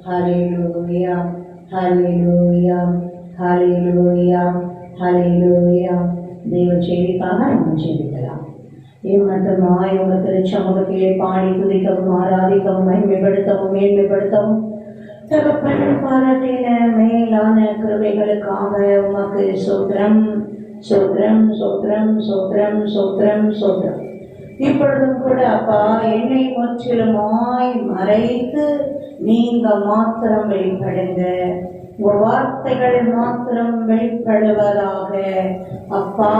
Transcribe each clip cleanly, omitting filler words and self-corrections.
ஹல்லேலூயா, ஹல்லேலூயா, ஹல்லேலூயா, ஹல்லேலூயா. தெய்வ செய்திக்காக நம்ம ஜெபிக்கலாம். இம்மட்டுமாய் உங்கள் திருச்சமூகத்திலே பாடி துதிக்கவும் ஆராதிக்கவும் மகிமைப்படுத்தவும் மேன்மைப்படுத்தவும் தகப்பன் பாராட்டின மேலான கிருபைகளுக்காக உமக்கு சோத்திரம், சோத்திரம், சோத்திரம், சோத்திரம், சோத்திரம், சோத்திரம். இப்பொழுதும் கூட அப்பா என்னை முற்றிலுமாய் மறைத்து நீங்க மாத்திரம் வெளிப்படுங்க, உங்கள் வார்த்தைகள் மாத்திரம் வெளிப்படுவதாக. அப்பா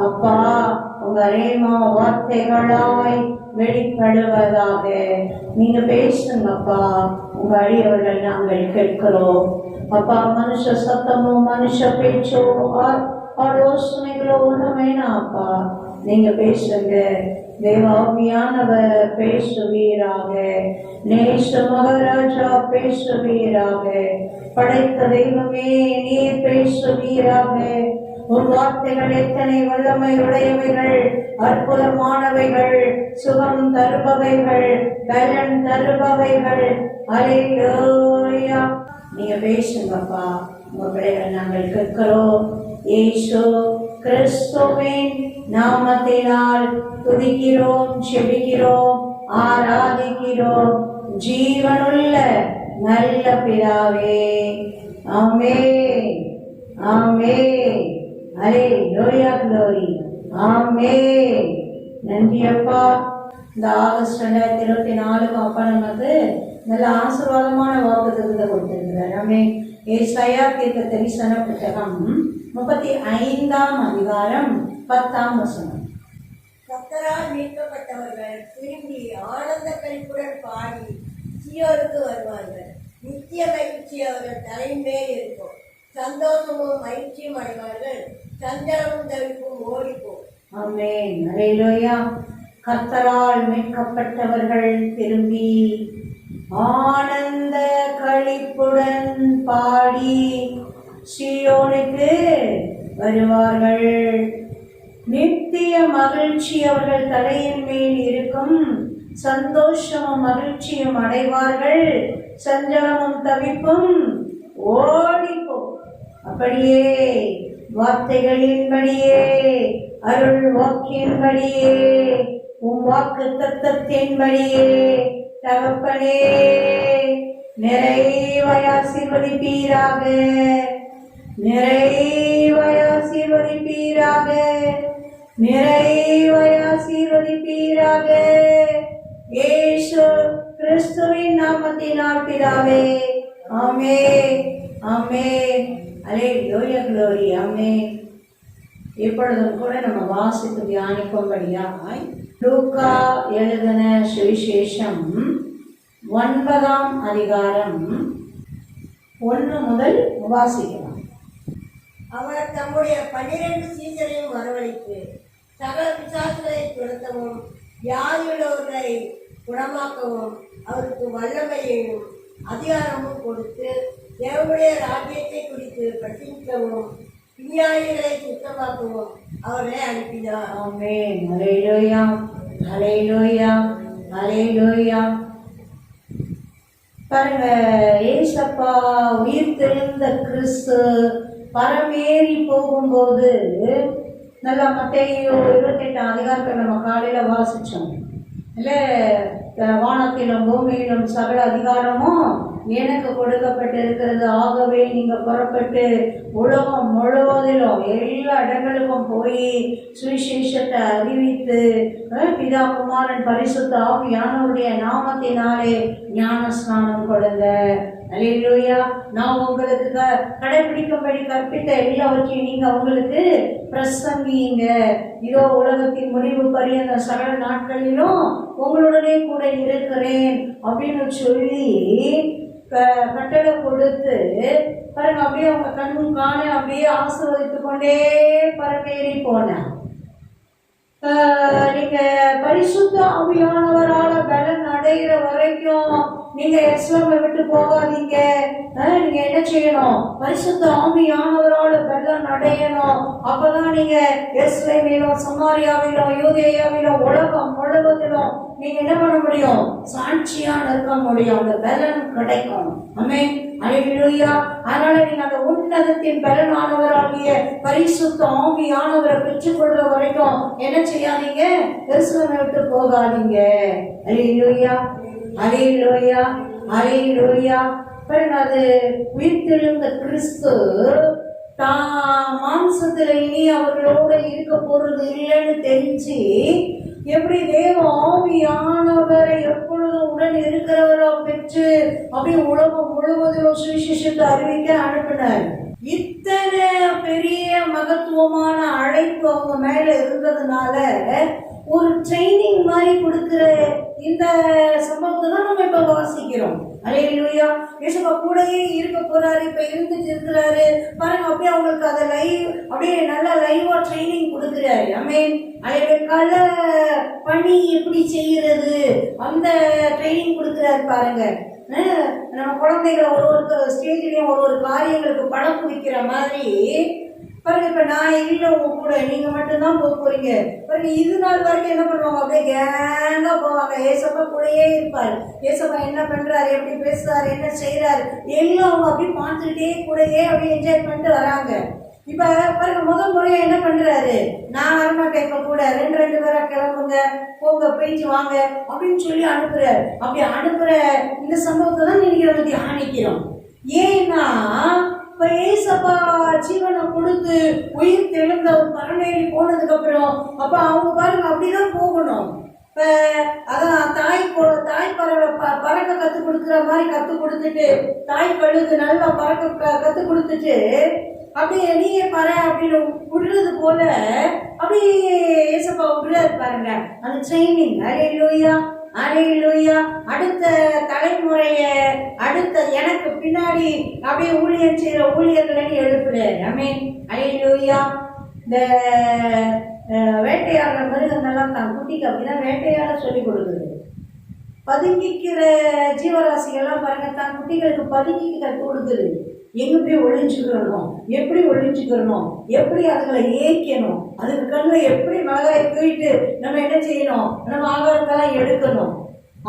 அப்பா உங்க ரேமா வார்த்தைகளாய் வெளிப்படுவதாக. நீங்க பேசுங்கப்பா, உங்க அழியவர்கள் நாங்கள் கேட்கிறோம் அப்பா. மனுஷ சத்தமோ மனுஷ பேச்சோ ஆலோசனைகளோ ஒண்ணுமேனா அப்பா, நீங்க பேசுங்க. தேவாவியானவர் பேசுவீராக, நேச மகாராஜா பேசுவீராக, படைத்த தெய்வமே நீர் பேசுவீராக. உன் வார்த்தைகள் எத்தனை வல்லமை உடையவைகள், அற்புதமானவைகள், சுகம் தருபவைகள், பலன் தருபவைகள். அல்லேலூயா. நீங்க பேசுங்கப்பா, உங்க பிள்ளைகள் நாங்கள் கேட்கிறோம். இயேசு கிறிஸ்துவின் நாமத்தினால் துதிக்கிறோம், செபிக்கிறோம், ஆராதிக்கிறோம் ஜீவனுள்ள நல்ல பிதாவே. ஆமென், ஆமென். அல்லேலூயா, க்ளோரி. ஆமென். நன்றி அப்பா. இந்த ஆகஸ்ட் 2024 அப்பா நமக்கு நல்ல ஆசீர்வாதமான வாக்குத்தத்தத்தை கொடுத்திருக்கிறார். ஆமென். ஏசாயா தீர்க்க தரிசன புத்தகம் 35ஆம் அதிகாரம் 10ஆம் வசனம். கர்த்தரால் மீட்கப்பட்டவர்கள் திரும்பி ஆனந்த களிப்புடன் பாடி சீயோனுக்கு வருவார்கள். நித்திய மகிழ்ச்சி அவர்கள் தலைமேல் இருக்கும். சந்தோஷமும் மகிழ்ச்சியும் அடைவார்கள். சஞ்சலமும் தவிப்பும் ஓடிப்போம். ஆமென். அல்லேலூயா. கர்த்தரால் மீட்கப்பட்டவர்கள் திரும்பி ஆனந்த களிப்புடன் பாடி சீயோனுக்கு வருவார்கள். நித்திய மகிழ்ச்சி அவர்கள் தலையின் மேல் இருக்கும். சந்தோஷமும் மகிழ்ச்சியும் அடைவார்கள். சஞ்சலமும் தவிப்பும் ஓடிப்போ. அப்படியே வார்த்தைகளின்படியே, அருள் வாக்கின்படியே, உம் வாக்கு தத்தத்தின்படியே தகப்பனே நிறைவாய் ஆசீர்வதிப்பீராக, நிறைவாய் ஆசீர்வதிப்பீராக, நிறைவாய் ஆசீர்வதிப்பீராக. இயேசு கிறிஸ்துவின் நாமத்தினால் பிதாவே. ஆமென், ஆமென். அல்லேலூயா, க்ளோரி. ஆமென். இப்பொழுதும் கூட நம்ம வாசித்து தியானிக்கும்படியாய் லூக்கா எழுதின சுவிசேஷம் 9ஆம் அதிகாரம் 1 முதல் வாசிக்கலாம். அவர் தம்முடைய 12 சீசரையும் வரவழைத்து சகல பிசாசுகளை துரத்தவும் வியாதியுள்ளவர்களை குணமாக்கவும் அவருக்கு வல்லமையையும் அதிகாரமும் கொடுத்து தேவனுடைய ராஜ்யத்தை குறித்து பிரசங்கிக்கவும் விஞ்ஞானிகளை சுத்தமாக்கவும் அவர்களை அனுப்பினார். ஆமென். அல்லேலூயா, அல்லேலூயா, அல்லேலூயா. பாருங்க, ஏசப்பா உயிர் தெழுந்த கிறிஸ்து பரமேறி போகும்போது நல்லா மத்தேயு 28ஆம் அதிகாரத்தை நம்ம காலையில வாசிச்சோம் இல்ல. வானத்திலும் பூமியிலும் சகல அதிகாரமும் எனக்கு கொடுக்கப்பட்டிருக்கிறது. ஆகவே நீங்க புறப்பட்டு உலகம் முழுவதிலும் எல்லா இடங்களுக்கும் போய் சுவிசேஷத்தை அறிவித்து பிதா குமாரன் பரிசுத்த ஆவியானவருடைய நாமத்தினாலே ஞான ஸ்நானம் கொடுங்க. அல்லேலூயா. நான் உங்களுக்கு கடைபிடிக்கும்படி கற்பித்த எல்லாவற்றையும் நீங்க அவங்களுக்கு பிரசங்கிங்க. இதோ உலகத்தின் முடிவு பரியந்த சகல நாட்களிலும் உங்களுடனே கூட இருக்கிறேன் அப்படின்னு சொல்லி கட்டளை கொடுத்து பாருங்க, அப்படியே அவங்க கண்ணும் காண அப்படியே ஆசீர்வதித்து கொண்டே பரமேறி போனேன். நீங்க பரிசுத்த ஆவியானவரால பலன் அடைகிற வரைக்கும் நீங்க எஸ்லாமை விட்டு போகாதீங்க. நீங்க என்ன செய்யணும்? பரிசுத்த ஆவியானவரால பலன் அடையணும். அப்பதான் நீங்க எஸ்லேமிலும் சமாரியாவிலும் யூதேயாவிலும் உலகம் முழுவதிலும் நீங்க என்ன பண்ண முடியும்? சாட்சியா நிற்க முடியும். அந்த பலன் கிடைக்கும். ஆமென். அல்லேலூயா. அதனால நீங்க அந்த உன்னதத்தின் பலனானவராகிய பரிசுத்த ஆவியானவரை பெற்றுக்கொள்ற வரைக்கும் என்ன செய்யாதீங்க? எருசலேமை விட்டு போகாதீங்க. அல்லேலூயா, அல்லேலூயா, அல்லேலூயா. பாருங்க, அது உயிர்த்தெழுந்த கிறிஸ்து மாம்சத்துல இனி அவர்களோட இருக்க போறது இல்லைன்னு தெரிஞ்சு எப்படி தேவ ஆவியானவரை எப்பொழுதும் உடன் இருக்கிறவரா பெற்று அப்படி உலகம் முழுவதும் சுவிசேஷத்தை அறிவிக்க அனுப்பினார். இத்தனை பெரிய மகத்துவமான அழைப்பு அவங்க மேல இருந்ததுனால ஒரு ட்ரைனிங் மாதிரி கொடுக்கிற இந்த சம்பவத்தை தான் நம்ம இப்ப வாசிக்கிறோம். அல்லேலூயா. இயேசுவா கூடயே இருக்க போறாரு, இப்ப இருந்துட்டு இருக்கிறாரு பாருங்க. அப்படியே அவங்களுக்கு அதை அப்படியே நல்லா லைவா ட்ரைனிங் கொடுக்குறாரு. ஆமென். கள பணி எப்படி செய்யறது அந்த ட்ரைனிங் கொடுக்குறாரு பாருங்க. நம்ம குழந்தைகளை ஒரு ஸ்டேஜ்லயும் ஒரு காரியங்களுக்கு படம் குவிக்கிற மாதிரி பாருங்க. இப்ப நான் இல்ல உங்க கூட, நீங்க மட்டும்தான் போக போறீங்க பாருங்க. இது நாள் வரைக்கும் என்ன பண்ணுவாங்க? அப்படியே கேங்கா போவாங்க. ஏசப்பா கூடயே இருப்பாரு. ஏசப்பா என்ன பண்றாரு, எப்படி பேசுறாரு, என்ன செய்யறாரு எல்லாம் அவங்க அப்படியே பார்த்துட்டே கூடயே அப்படியே என்ஜாய் பண்ணிட்டு வராங்க. இப்ப பாருங்க, முதல் முறையா என்ன பண்றாரு? நான் வரமாட்டேன் இப்ப கூட, ரெண்டு பேரா கிளம்புங்க, போங்க, போயிட்டு வாங்க அப்படின்னு சொல்லி அனுப்புறாரு. அப்படி அனுப்புற இந்த சம்பவத்தை தான் நீங்க நம்ம தியானிக்கிறோம். ஏன்னா இப்ப ஏசப்பா ஜீவனை கொடுத்து உயிர் தெழுந்த ஒரு பரமேறி போனதுக்கு அப்புறம் அப்ப அவங்க பாருங்க அப்படிதான் போகணும். இப்ப அதான் தாய் பறவை பறக்க கத்து கொடுக்குற மாதிரி கத்து கொடுத்துட்டு, தாய் கழுகு நல்லா பறக்க கத்து கொடுத்துட்டு அப்படியே நீயே பற அப்படின்னு விடுறது போல அப்படியே ஏசப்பா விடுறாரு பாருங்க. அந்த ட்ரைனிங். அல்லேலூயா, அல்லேலூயா. அடுத்த தலைமுறைய அடுத்த எனக்கு பின்னாடி அப்படியே ஊழியர் செய்யற ஊழியர்களை எழுப்புறாரு. ஆமென். அல்லேலூயா. இந்த வேட்டையாடுற மிருகங்கள்லாம் தான் குட்டிக்கு அப்படிதான் வேட்டையாட சொல்லி கொடுக்குது. பதுங்கிக்கிற ஜீவராசிகள்லாம் பாருங்க, தான் குட்டிகளுக்கு பதுங்கிக்கு கற்றுக் கொடுக்குது. எங்க போய் ஒழிஞ்சுக்கிறணும், எப்படி ஒழிஞ்சுக்கிறணும், எப்படி அதுகளை ஏய்க்கணும், அதுக்கு கண்ணில் எப்படி மிளகாயை தூக்கிட்டு நம்ம என்ன செய்யணும், நம்ம ஆகாரத்தெல்லாம் எடுக்கணும்.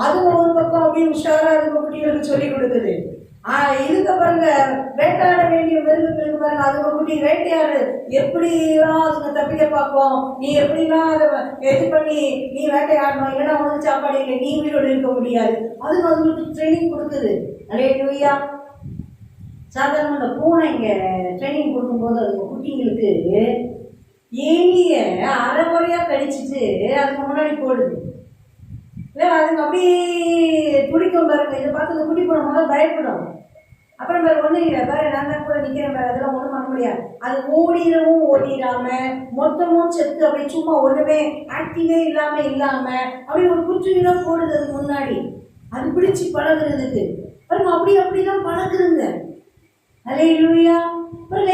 அதுவும் ஒரு பக்கம் அப்படியே உஷாரா அதுக்கு குட்டிகளுக்கு சொல்லி கொடுக்குது. இதுக்கு பாருங்க, வேட்டையாட வேண்டிய மிருகங்களுக்கு பாருங்க, அதுக்கு குட்டி வேட்டையாடு எப்படிலாம் அதுங்க தப்பிக்க பார்ப்போம், நீ எப்படிலாம் அதை இது பண்ணி நீ வேட்டையாடணும், இல்லைன்னா உனக்கு சாப்பாடு இல்லை, நீ உயிரோடு இருக்க முடியாது. அதுக்கு அதுங்களுக்கு ட்ரைனிங் கொடுக்குது. அல்லேலூயா. சாதாரண இந்த பூனைங்க ட்ரைனிங் கொடுக்கும்போது அதுக்கு குட்டிங்களுக்கு ஏனிய அரைமுறையா கடிச்சிட்டு அதுக்கு முன்னாடி போடுது. இல்லை அதுங்க அப்படியே துடிக்கும் பாருங்க. இதை பார்த்து அந்த குட்டி போன முதல்ல பயப்படும். அப்புறம் வேறு ஒன்றும் இல்லை, வேறு நான் தான் கூட நிற்கிறேன், வேறு அதெல்லாம் ஒன்றும் பண்ண முடியாது. அது ஓடிடாம மொத்தமும் செத்து அப்படி சும்மா ஒன்றுமே ஆக்டிவே இல்லாம அப்படி ஒரு குச்சிலாம் போடுது அதுக்கு முன்னாடி. அது பிடிச்சி பழகுறதுக்கு பாருங்க, அப்படிதான் பழகுதுங்க. அல்லேலூயா.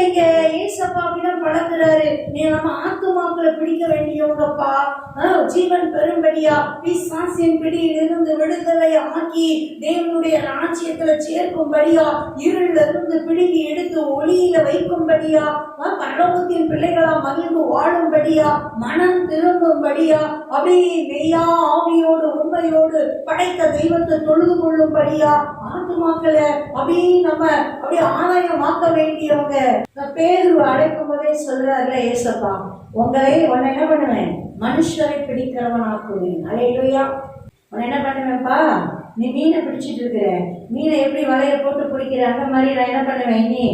இங்க ஏசப்பா அப்படிதான் பழகுறாரு. நீ நம்ம ஆத்துமாக்களை பிடிக்க வேண்டியவங்கப்பா, ஜீவன் பெரும்படியா பிசாசின் பிடியிலிருந்து விடுதலை ஆக்கி தேவனுடைய ராஜ்யத்துல சேர்க்கும்படியா, இருள்ல இருந்து பிடுங்கி எடுத்து ஒளியில வைக்கும்படியா, பரலோகத்தின் பிள்ளைகளா மகிழ்ந்து வாழும்படியா, மனம் திரும்பும்படியா, அப்படியே மெய்யா ஆவியோடு உண்மையோடு படைத்த தெய்வத்தை தொழுது கொள்ளும்படியா ஆத்துமாக்களை அப்படியே நம்ம அப்படியே ஆதாயமாக்க வேண்டியவங்க. பேதுரு அழைக்கும் போதே சொல்றாருல ஏசப்பா, உன்னை என்ன பண்ணுவேன், மனுஷரை பிடிக்கிறவன் ஆக்குவேன். அல்லேலூயா. உன்னை என்ன பண்ணுவேன்ப்பா, நீ மீனை பிடிச்சிட்டு இருக்கிற, மீனை எப்படி வலைய போட்டு பிடிக்கிற அந்த மாதிரி நான் என்ன பண்ணுவேன், நீ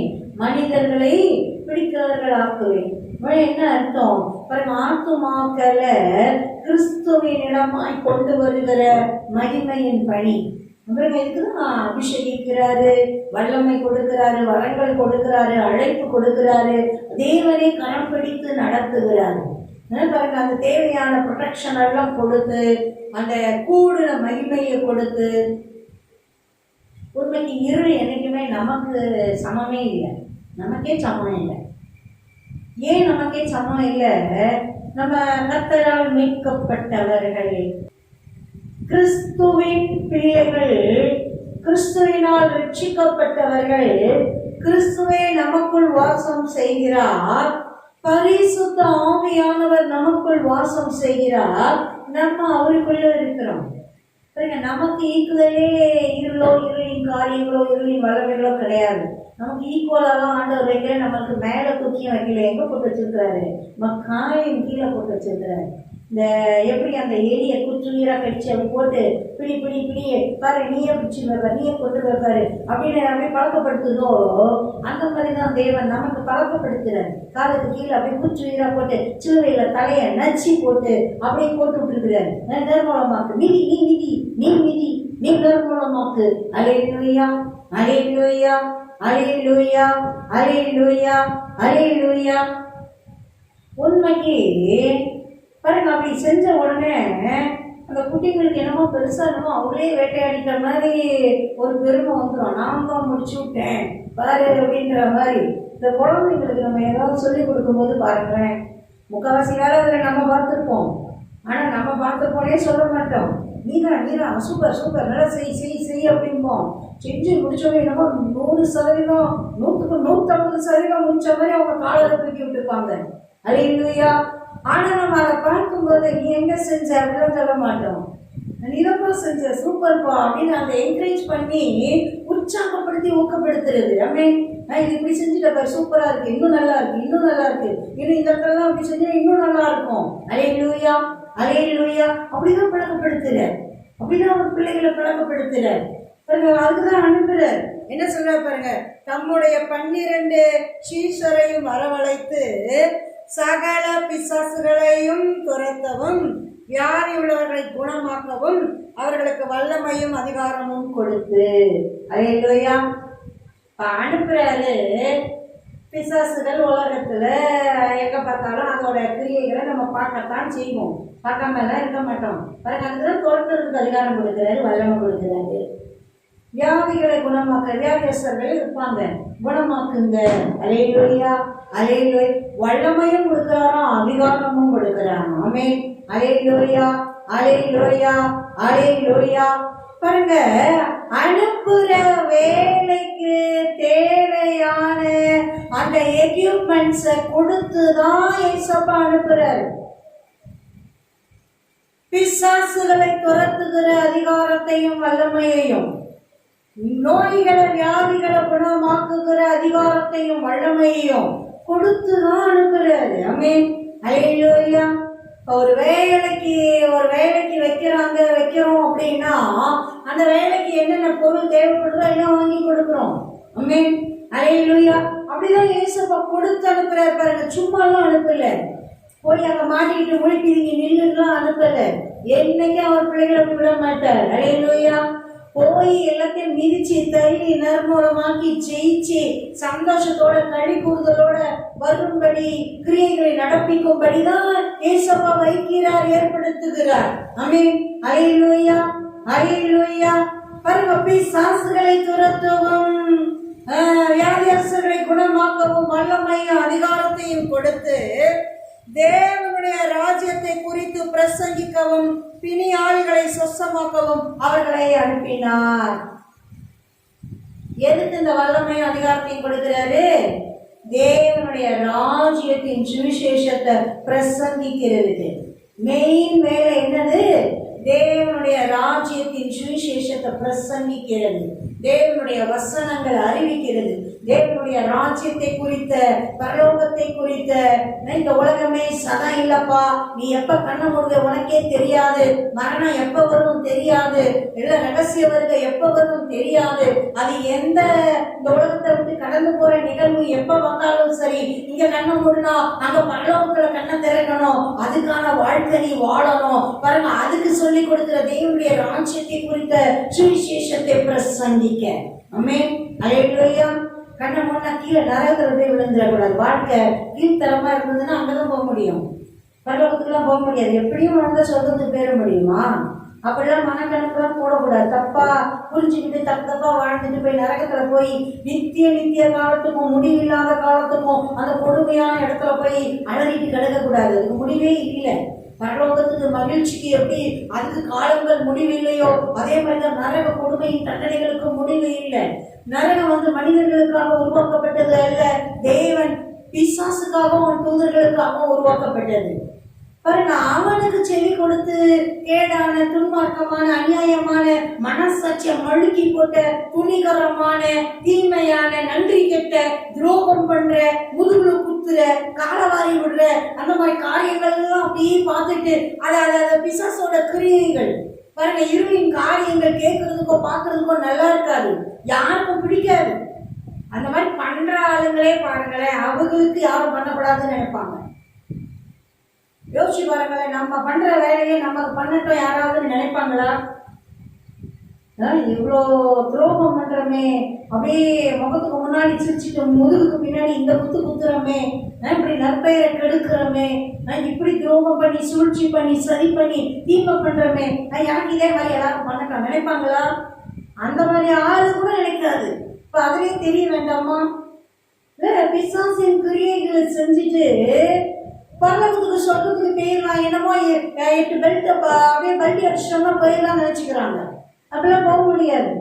மனிதர்களை பிடிக்கிறவர்கள் ஆக்குவேன். என்ன அர்த்தம் பாருங்க, ஆத்துமாக்களை கிறிஸ்துவினிடமாய் கொண்டு வருகிற மகிமையின் பணி. அபிஷேகிக்கிறாரு, வல்லமை கொடுக்கிறாரு, வரங்கள் கொடுக்கிறாரு, அழைப்பு கொடுக்கிறாரு, தேவனை கரம் பிடித்து நடத்துகிறாரு. பாருங்க, அந்த தேவையான ப்ரொடெக்ஷன் எல்லாம் கொடுத்து, அந்த கூடுன மகிமையை கொடுத்து. உண்மைக்கு இருள் என்னைக்குமே நமக்கு சமமே இல்லை, நமக்கே சமம் இல்லை. ஏன் நமக்கே சமம் இல்லை? நம்ம கர்த்தரால் மீட்கப்பட்டவர்கள், கிறிஸ்துவின் பிள்ளைகள், கிறிஸ்துவினால் ரட்சிக்கப்பட்டவர்கள், கிறிஸ்துவே நமக்குள் வாசம் செய்கிறார், பரிசுத்த ஆவியானவர் நமக்குள் வாசம் செய்கிறார், நம்ம அவருக்குள்ள இருக்கிறோம். பாருங்க, நமக்கு ஈக்குவலே இருளின் காரியங்களோ இருளின் வல்லமைகளோ கிடையாது. நமக்கு ஈக்குவலாலாம் ஆண்டவர் வைக்கல, நமக்கு மேலே தூக்கியும் வைக்கல. எங்கே போட்டு வச்சிருக்கிறாரு? நம்ம காலையும் கீழே போட்டு வச்சிருக்கிறாரு. இந்த எப்படி அந்த எலியை குற்றுயிராக கடிச்சு அப்படி போட்டு பிடி பிடி பிடி பாரு, நீயே பிடிச்சி வைப்பாரு, நீயே கொண்டு வைப்பாரு அப்படின்னு அப்படியே பழக்கப்படுத்துதோ, அந்த மாதிரி தான் தேவன் நமக்கு பழக்கப்படுத்துறாரு. காலுக்கு கீழே அப்படியே குற்றுயிராக போட்டு சிலுவையில் தலையை நச்சு போட்டு அப்படியே போட்டு விட்டுருக்கிறாரு. நிர்மூலமாக்கு மிதி, நீ மிதி, நீ மிதி, நீ நிர்மூலமாக்கு. அல்லேலூயா, அல்லேலூயா, அல்லேலூயா, அல்லேலூயா, அல்லேலூயா. உண்மைக்கு பாருங்க, அப்படி செஞ்ச உடனே அந்த குட்டிங்களுக்கு என்னமோ பெருசா என்னமோ அவங்களே வேட்டையாடிக்கிற மாதிரி ஒரு பெருமை வந்துடும். நான் தான் முடிச்சு விட்டேன் பாரு அப்படின்ற மாதிரி. இந்த குழந்தைங்களுக்கு நம்ம ஏதாவது சொல்லி கொடுக்கும்போது பாருங்களேன், முக்கால்வாசி வேலை அதில் நம்ம பார்த்துருப்போம். ஆனால் நம்ம பார்த்துருப்போனே சொல்ல மாட்டோம். நீதான் சூப்பர் சூப்பர் நல்லா செய் அப்படிம்போம். செஞ்சு முடிச்சோடனே என்னமோ 100%, 100க்கு 150% முடிச்ச மாதிரி அவங்க காலரை தூக்கி விட்டுருப்பாங்க. அல்லேலூயா. ஆனால் நம்ம அதை பார்க்கும்போது நீ எங்கே செஞ்ச அப்படிலாம் சொல்ல மாட்டோம். நீதப்பா செஞ்ச, சூப்பர்ப்பா அப்படின்னு அந்த என்கரேஜ் பண்ணி உற்சாகப்படுத்தி ஊக்கப்படுத்துறது. இது இப்படி செஞ்சுட்டப்ப சூப்பராக இருக்கு, இன்னும் நல்லா இருக்கு, இன்னும் நல்லா இருக்கு, இன்னும் இந்த இடத்துலலாம் அப்படி செஞ்சா இன்னும் நல்லா இருக்கும். அல்லேலூயா, அல்லேலூயா. அப்படிதான் பழக்கப்படுத்துற, அப்படிதான் ஒரு பிள்ளைகளை பழக்கப்படுத்துற. பாருங்க, அதுக்குதான் அனுப்புறார். என்ன சொல்ற பாருங்க, தம்முடைய 12 சீஷரையும் வரவழைத்து சகல பிசாசுகளையும் துரத்தவும் வியாதி உள்ளவர்களை குணமாக்கவும் அவர்களுக்கு வல்லமையும் அதிகாரமும் கொடுத்து. அல்லேலூயா. அனுப்புறாரு. பிசாசுகள் உலகத்துல எங்க பார்த்தாலும் அதோட கிரியைகளை நம்ம பார்க்கத்தான் செய்வோம், பார்க்காம எல்லாம் இருக்க மாட்டோம். பாருங்க, அதுதான் துரத்துறதுக்கு அதிகாரம் கொடுக்குறாரு, வல்லமை கொடுக்குறாரு. வியாதிகளை குணமாக்க வியாதியஸ்தர்கள் இருப்பாங்க, குணமாக்குங்க. அல்லேலூயா, அல்லேலூயா. வல்லமையும் கொடுக்கிறாராம், அதிகாரமும் கொடுக்கிறாராம். ஆமென். அல்லேலூயா, அல்லேலூயா, அல்லேலூயா. பாருங்க, அனுப்புற வேலைக்கு தேவையான அந்த எக்யூப்மெண்ட்ஸை கொடுத்துதான் ஏசப்பா அனுப்புறாரு. பிசாசுகளை துரத்துகிற அதிகாரத்தையும் வல்லமையையும், நோய்களை வியாதிகளை குணமாக்குகிற அதிகாரத்தையும் வல்லமையையும் கொடுத்துதான் அனுப்புறாரு. ஆமென். அல்லேலூயா. ஒரு வேலைக்கு வைக்கிறோம் அப்படின்னா அந்த வேலைக்கு என்னென்ன பொருள் தேவைப்படுதோ எல்லாம் வாங்கி கொடுக்குறோம். ஆமென். அல்லேலூயா. அப்படிதான் இயேசுப்பா கொடுத்து அனுப்புறாரு பாருங்க. சும்மாலாம் அனுப்பல, போய் அங்க மாட்டிக்கிட்டு முழிக்கிறீங்க நில்லுலாம் அனுப்பல. என்னைக்கு அவர் பிள்ளைகளை விட மாட்டார். அல்லேலூயா. போய் எல்லாத்தையும் மிதிச்சு தள்ளி நர்மூலமாக்கி ஜெயிச்சு சந்தோஷத்தோட களி கூறுதலோட வரும்படி கிரியைகளை நடப்பிக்கும்படிதான் ஏசப்பா வைக்கிறார், ஏற்படுத்துகிறார். ஆமென். அல்லேலூயா, அல்லேலூயா. பாருங்க, பிசாசுகளை துரத்தவும் வியாதியஸ்தர்களை குணமாக்கவும் வல்லமையும் அதிகாரத்தையும் கொடுத்து தேவனுடைய ராஜ்யத்தை குறித்து பிரசங்கிக்கவும் பிணியாளிகளை சொஸ்தமாக்கவும் அவர்களை அனுப்பினார். எதுக்கு இந்த வல்லமையும் அதிகாரத்தையும் கொடுக்கிறாரு? தேவனுடைய ராஜ்யத்தின் சுவிசேஷத்தை பிரசங்கிக்கிறது. மெயின் வேலை என்னது? தேவனுடைய ராஜ்யத்தின் சுவிசேஷத்தை பிரசங்கிக்கிறது, தேவனுடைய வசனங்கள் அறிவிக்கிறது, தேவனுடைய ராஜ்யத்தை குறித்த, பரலோகத்தை குறித்த. இந்த உலகமே சதா இல்லப்பா, நீ எப்ப கண்ண மூடுக உனக்கே தெரியாது, மரணம் எப்ப வரும் தெரியாது, இல்ல ரகசிய வருகை எப்ப வரும் தெரியாது, அது எந்த இந்த உலகத்தை விட்டு கடந்து போற நிகழ்வு எப்ப வந்தாலும் சரி, இங்க கண்ண மூடுனா அங்க பரலோகத்துல கண்ணை திறக்கணும், அதுக்கான வாழ்க்கை நீ வாழணும். பாருங்க, அதுக்கு சொல்லி கொடுக்கிற தேவனுடைய ராஜ்யத்தை குறித்த சுவிசேஷத்தை பிரசங்கிக்க. ஆமென். அல்லேலூயா. கண்ணை மூடினா கீழே நரகத்துல போய் விழுந்துடக்கூடாது. வாழ்க்கை கீழ்த்தரமா இருந்ததுன்னா அங்கதான் போக முடியும், பரலோகத்துக்குலாம் போக முடியாது. எப்படியும் வந்த சொர்க்கத்துக்கு பேர முடியுமா? அப்படிலாம் மனக்கணக்கெல்லாம் போடக்கூடாது. தப்பா புரிஞ்சுக்கிட்டு தப்பா வாழ்ந்துட்டு போய் நரகத்துல போய் நித்திய காலத்துக்கும் முடிவில்லாத காலத்துக்கும் அந்த கொடுமையான இடத்துல போய் அலறிட்டு கிடக்க கூடாது. அதுக்கு முடிவே இல்லை. பரலோகத்துக்கு மகிழ்ச்சிக்கு எப்படி அதுக்கு காலங்கள் முடிவில்லையோ அதே மாதிரிதான் நரக கொடுமையின் தண்டனைகளுக்கு முடிவு இல்லை. நரகம் மனிதர்களுக்காக உருவாக்கப்பட்டது அல்ல, தேவன் பிசாசுக்காகவும் தூதர்களுக்காகவும் உருவாக்கப்பட்டது. பாருங்க, அவனுக்கு செவி கொடுத்து கேடான, துன்மார்க்கமான, அநியாயமான, மனசாட்சியை மழுக்கி போட்ட, துணிகரமான, தீமையான, நன்றி கெட்ட, துரோகம் பண்ற, முதுகுல குத்துற, காலவாரி விடுற அந்த மாதிரி காரியங்கள் எல்லாம் அப்படியே பார்த்துட்டு அத பிசாசோட கிரியைகள் பாருங்க. இருளின் காரியங்கள் கேட்கறதுக்கோ பார்க்கறதுக்கோ நல்லா இருக்காது, யாருக்கும் பிடிக்காது. அந்த மாதிரி பண்ற ஆளுங்களே பாருங்களேன், அவங்களுக்கு யாரும் பண்ணக்கூடாதுன்னு நினைப்பாங்க. யோசிச்சு பாருங்களேன், நம்ம பண்ற வேலையை நமக்கு பண்ணட்டும் யாராவது நினைப்பாங்களா? இவ்வளோ துரோகம் பண்றோமே, அப்படியே முகத்துக்கு முன்னாடி சிரிச்சுட்டு முதுகுக்கு பின்னாடி இந்த குத்து குத்துறோமே, இப்படி நற்பெயரை கெடுக்கிறோமே, இப்படி துரோகம் பண்ணி சூழ்ச்சி பண்ணி சரி பண்ணி தீமை பண்றோமே, எனக்கு இதே மாதிரி எல்லாரும் பண்ணட்டும் நினைப்பாங்களா? அந்த மாதிரி ஆளு கூட நினைக்காது. இப்ப அதுலயே தெரிய வேண்டாமா? பிசாசின் கிரியைகளை செஞ்சுட்டு பரலோகத்துக்கு சொர்க்கத்துக்கு போயிடலாம், என்னமோ 8 பெல்ட் அப்படியே பல்டி அடிச்சிட்டோம்னா போயிடலாம் நினைச்சுக்கிறாங்க. அப்படிலாம் போக முடியாது.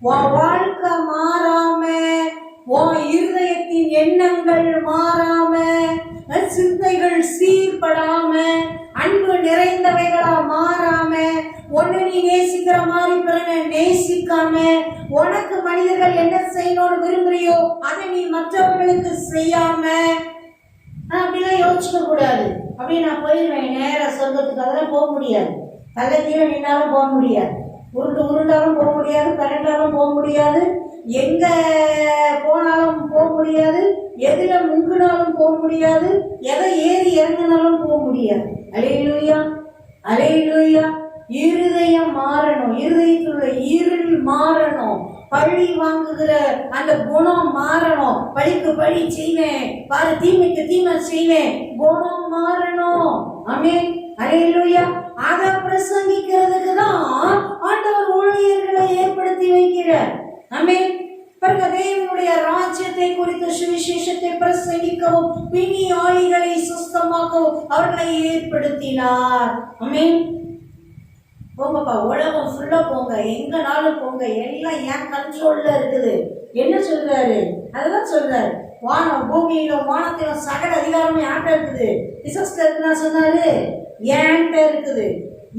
வாழ்க்கை மாறாம, இருதயத்தின் எண்ணங்கள் மாறாம, சிந்தைகள் சீர்படாம, அன்பு நிறைந்தவைகளா மாறாம, ஒன்னு நீ நேசிக்கிற மாதிரி பிறனை நேசிக்காம, உனக்கு மனிதர்கள் என்ன செய்யணும்னு விரும்புறியோ அதை நீ மற்றவர்களுக்கு செய்யாம, அப்படிலாம் யோசிக்க கூடாது. அப்படி நான் போயிடுவேன் நேர சொர்க்கத்துக்கு, அதெல்லாம் போக முடியாது. தலை கீழே நின்னாலும் போக முடியாது, உருண்டாலும் போக முடியாது, கரண்டாலும் போக முடியாது, எங்க போனாலும் போக முடியாது, எதுல முங்கினாலும் போக முடியாது, எதை ஏறி இறங்கினாலும் போக முடியாது. அல்லேலூயா, அல்லேலூயா. இருதயம் மாறணும், இருதயத்துள்ள இருள் மாறணும், பழி வாங்குகிற அந்த குணம் மாறணும். பழிக்கு பழி செய்வேன் பாரு, தீமைக்கு தீமை செய்வேன், குணம் மாறணும். ஆமென், அல்லேலூயா. அதை பிரசங்கிக்கிறதுக்கு தான் ஆண்டவர் ஊழியர்களை ஏற்படுத்தி வைக்கிறார். ஆமென். பாருங்க, தேவனுடைய ராஜ்யத்தை குறித்த சுவிசேஷத்தை பிரசங்கிக்கவும் பிணி ஆளிகளை சுத்தமாக்கவும் அவர்களை ஏற்படுத்தினார். ஆமென். போங்கப்பா, உலகம் ஃபுல்லா போங்க, எங்கனாலும் போங்க, எல்லாம் என் கண்ட்ரோல்ல இருக்குது. என்ன சொல்றாரு? அதுதான் சொல்றாரு. வானம் பூமியிலும் வானத்திலும் சகல அதிகாரமும் யார்கிட்ட இருக்குது? பிசாசுகிட்ட இருக்குன்னா சொன்னாரு, என்கிட்ட இருக்குது,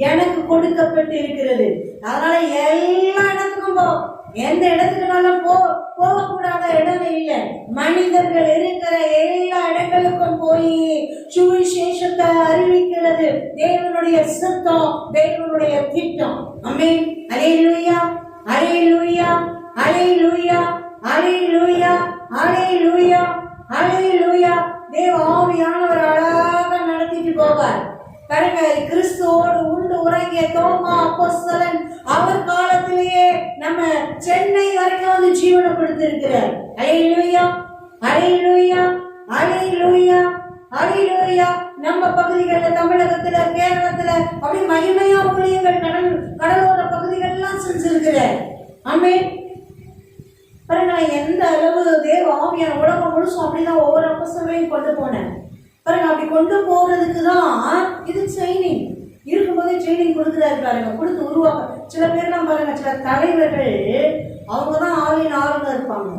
எனக்கு கொடுக்கப்பட்டு இருக்கிறது. அதனால எல்லா இடத்துக்கும் போ, எந்த இடத்துக்குனாலும் போகக்கூடாத இடம் இல்லை. மனிதர்கள் இருக்கிற எல்லா இடங்களுக்கும் போய் சுவிசேஷத்தை அறிவிக்கிறது தேவனுடைய சித்தம், தேவனுடைய திட்டம். ஆமென், அல்லேலூயா, அல்லேலூயா, அல்லேலூயா, அல்லேலூயா, அல்லேலூயா, அல்லேலூயா. தேவ ஆவியானவர் அழகாக நடத்திட்டு போவார். பாருங்க, கிறிஸ்துவோடு உண்டு உறங்கிய தோமா அப்போஸ்தலன் அவர் காலத்திலேயே நம்ம சென்னை வரைக்கும் வந்து ஜீவனை கொடுத்திருக்கிறார். அல்லேலூயா, அல்லேலூயா, அல்லேலூயா, அல்லேலூயா. நம்ம பகுதிகளில், தமிழகத்துல, கேரளத்துல அப்படி மகிமையா ஊழியர்கள் கடலோர பகுதிகள் எல்லாம் செஞ்சிருக்கிறார். ஆமென். பாருங்க, எந்த அளவு தேவ ஆவியான உலகம் முழுசும் அப்படிதான் ஒவ்வொரு அப்போஸ்தலரையும் கொண்டு போனேன். பாருங்க, அப்படி கொண்டு போறதுக்கு தான் இது ட்ரைனிங். இருக்கும்போதே ட்ரைனிங் கொடுக்குறாரு பாருங்க, கொடுத்து உருவாக்க. சில பேர்லாம் பாருங்க, சில தலைவர்கள் அவங்க தான் ஆவியின் ஆளுநர் இருப்பாங்க,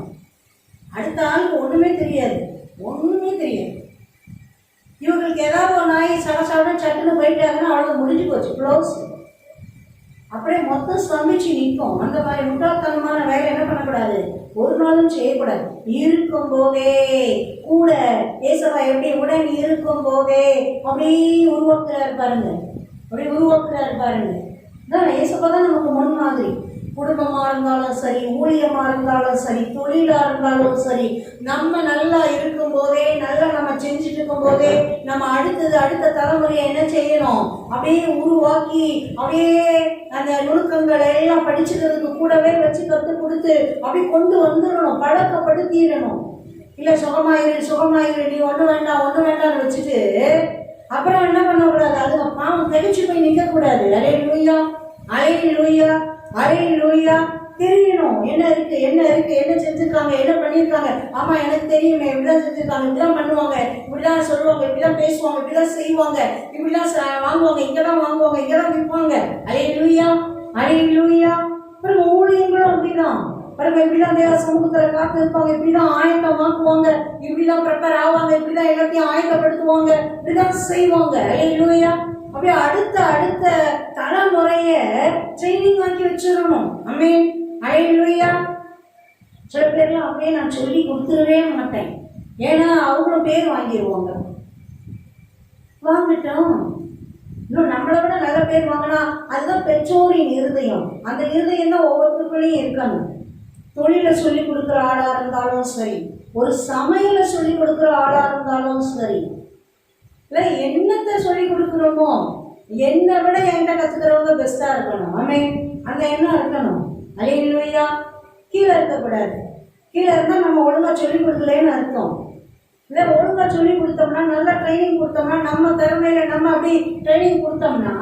அடுத்த ஆளுக்கு ஒண்ணுமே தெரியாது, ஒண்ணுமே தெரியாது. இவங்களுக்கு ஏதாவது ஒரு நாய் சடசட சட்டுன்னு போயிட்டாங்கன்னா அவ்வளவு முடிஞ்சு போச்சு, க்ளோஸ். அப்படியே மொத்தம் ஸ்தம்பிச்சு நிற்கும். அந்த மாதிரி முட்டாள்தனமான வேலை என்ன பண்ணக்கூடாது, ஒரு நாளும் செய்யக்கூடாது. இருக்கும் போதே கூட ஏசப்பா எப்படி உடன் இருக்கும் போதே அப்படியே உருவாக்குறாரு பாருங்க, அப்படியே உருவாக்குறாரு பாருங்க. ஏசப்பா தான் நமக்கு முன் மாதிரி. குடும்பமா இருந்தாலும் சரி, ஊழியமா இருந்தாலும் சரி, தொழிலா இருந்தாலும் சரி, நம்ம நல்லா இருக்கும் போதே, நல்லா நம்ம செஞ்சுட்டு இருக்கும் போதே நம்ம அடுத்த தலைமுறையை என்ன செய்யணும், அப்படியே உருவாக்கி அப்படியே அந்த நுணுக்கங்களை எல்லாம் படிச்சுக்கிறதுக்கு கூடவே வச்சு கற்று கொடுத்து அப்படி கொண்டு வந்துடணும், பழக்கப்படுத்திடணும். இல்லை சுகமாயிரு நீ ஒன்று வேண்டாம்னு வச்சுட்டு அப்புறம் என்ன பண்ணக்கூடாது, அது பாவம் தெளிச்சு போய் நிற்கக்கூடாது. அல்லேலூயா, அல்லேலூயா, அல்லேலூயா. தெரியணும் என்ன இருக்கு, என்ன செஞ்சிருக்காங்க, என்ன பண்ணியிருக்காங்க. ஆமா எனக்கு தெரியுமே, இப்படிதான் செஞ்சிருக்காங்க, இப்படிதான் பண்ணுவாங்க, இப்படிதான் சொல்லுவாங்க, இப்படிதான் பேசுவாங்க, இப்படிதான் செய்வாங்க, இப்படிதான் வாங்குவாங்க, இங்கதான் வாங்குவாங்க, இங்கதான் விற்பாங்க. அல்லேலூயா, அல்லேலூயா. அப்புறம் ஊழியங்களும் அப்படிதான். பாருங்க, இப்படிதான் தேவ சமூகத்துல காத்து இருப்பாங்க, இப்படிதான் ஆயத்தமாக்குவாங்க, இப்படிதான் ப்ரிப்பேர் ஆவாங்க, இப்படிதான் எல்லாத்தையும் ஆயத்தப்படுத்துவாங்க, இப்படிதான் செய்வாங்க. அல்லேலூயா. அப்படியே அடுத்த அடுத்த தலைமுறைய ட்ரைனிங் ஆக்கி வச்சிடணும். ஆமென். அல்லேலூயா. சில பேர்லாம் அப்படியே நான் சொல்லி கொடுத்துடவே மாட்டேன், ஏன்னா அவங்களும் பேர் வாங்கிடுவாங்க. வாங்கட்டும், இன்னும் நம்மளை விட நல்ல பேர் வாங்கினா அதுதான் பெற்றோரின் இருதயம். அந்த இருதயம் தான் ஒவ்வொருத்தருக்குள்ளேயும் இருக்கணும். தொழிலை சொல்லி கொடுக்குற ஆளா இருந்தாலும் சரி, ஒரு சமையலை சொல்லி கொடுக்குற ஆளா இருந்தாலும் சரி, இல்லை என்னத்தை சொல்லி கொடுக்குறோமோ, என்னை விட என்கிட்ட கற்றுக்கிறவங்க பெஸ்டா இருக்கணும். ஆமென். அந்த எண்ணம் இருக்கணும். அல்லேலூயா. கீழே இருக்கக்கூடாது. கீழே இருந்தால் நம்ம ஒழுங்கா சொல்லி கொடுக்கலன்னு அர்த்தம். இல்லை ஒழுங்கா சொல்லி கொடுத்தோம்னா, நல்லா ட்ரைனிங் கொடுத்தோம்னா, நம்ம திறமையில நம்ம அப்படி ட்ரைனிங் கொடுத்தோம்னா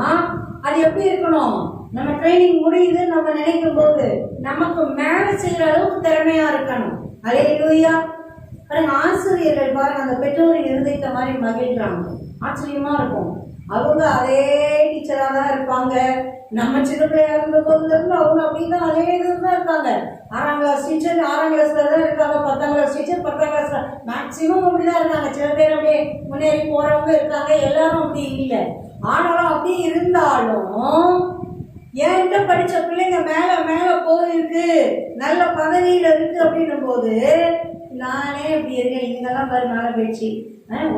அது எப்படி இருக்கணும்? நம்ம ட்ரைனிங் முடியுது நம்ம நினைக்கும் போது நமக்கு மேலே செய்யற அளவுக்கு திறமையா இருக்கணும். அல்லேலூயா. பாருங்க, ஆசிரியர்கள் பாருங்க, அந்த பெற்றோரின் இருதயத்தை மாதிரி மகிழ்றாங்க. ஆச்சரியமா இருக்கும். அவங்க அதே டீச்சரா தான் இருப்பாங்க. நம்ம சின்ன பிள்ளையா இருந்த போதுல இருந்து அவங்க அப்படிதான் அதே இதுதான் இருக்காங்க. 6ஆம் கிளாஸ் டீச்சர் 6ஆம் கிளாஸ்ல தான் இருக்காங்க, 10ஆம் கிளாஸ் டீச்சர் 10ஆம் கிளாஸ்ல மேக்சிமம் அப்படிதான் இருக்காங்க. சில பேர் அப்படியே முன்னேறி போறவங்க இருக்காங்க, எல்லாரும் அப்படி இல்லை. ஆனாலும் அப்படி இருந்தாலும் என்கிட்ட படிச்ச பிள்ளைங்க மேல மேல போயிருக்கு, நல்ல பதவியில இருக்கு அப்படின்னும் போது நானே இப்படி இருக்கேன். இதுங்கெல்லாம் பாரு மேலே போயிடுச்சு,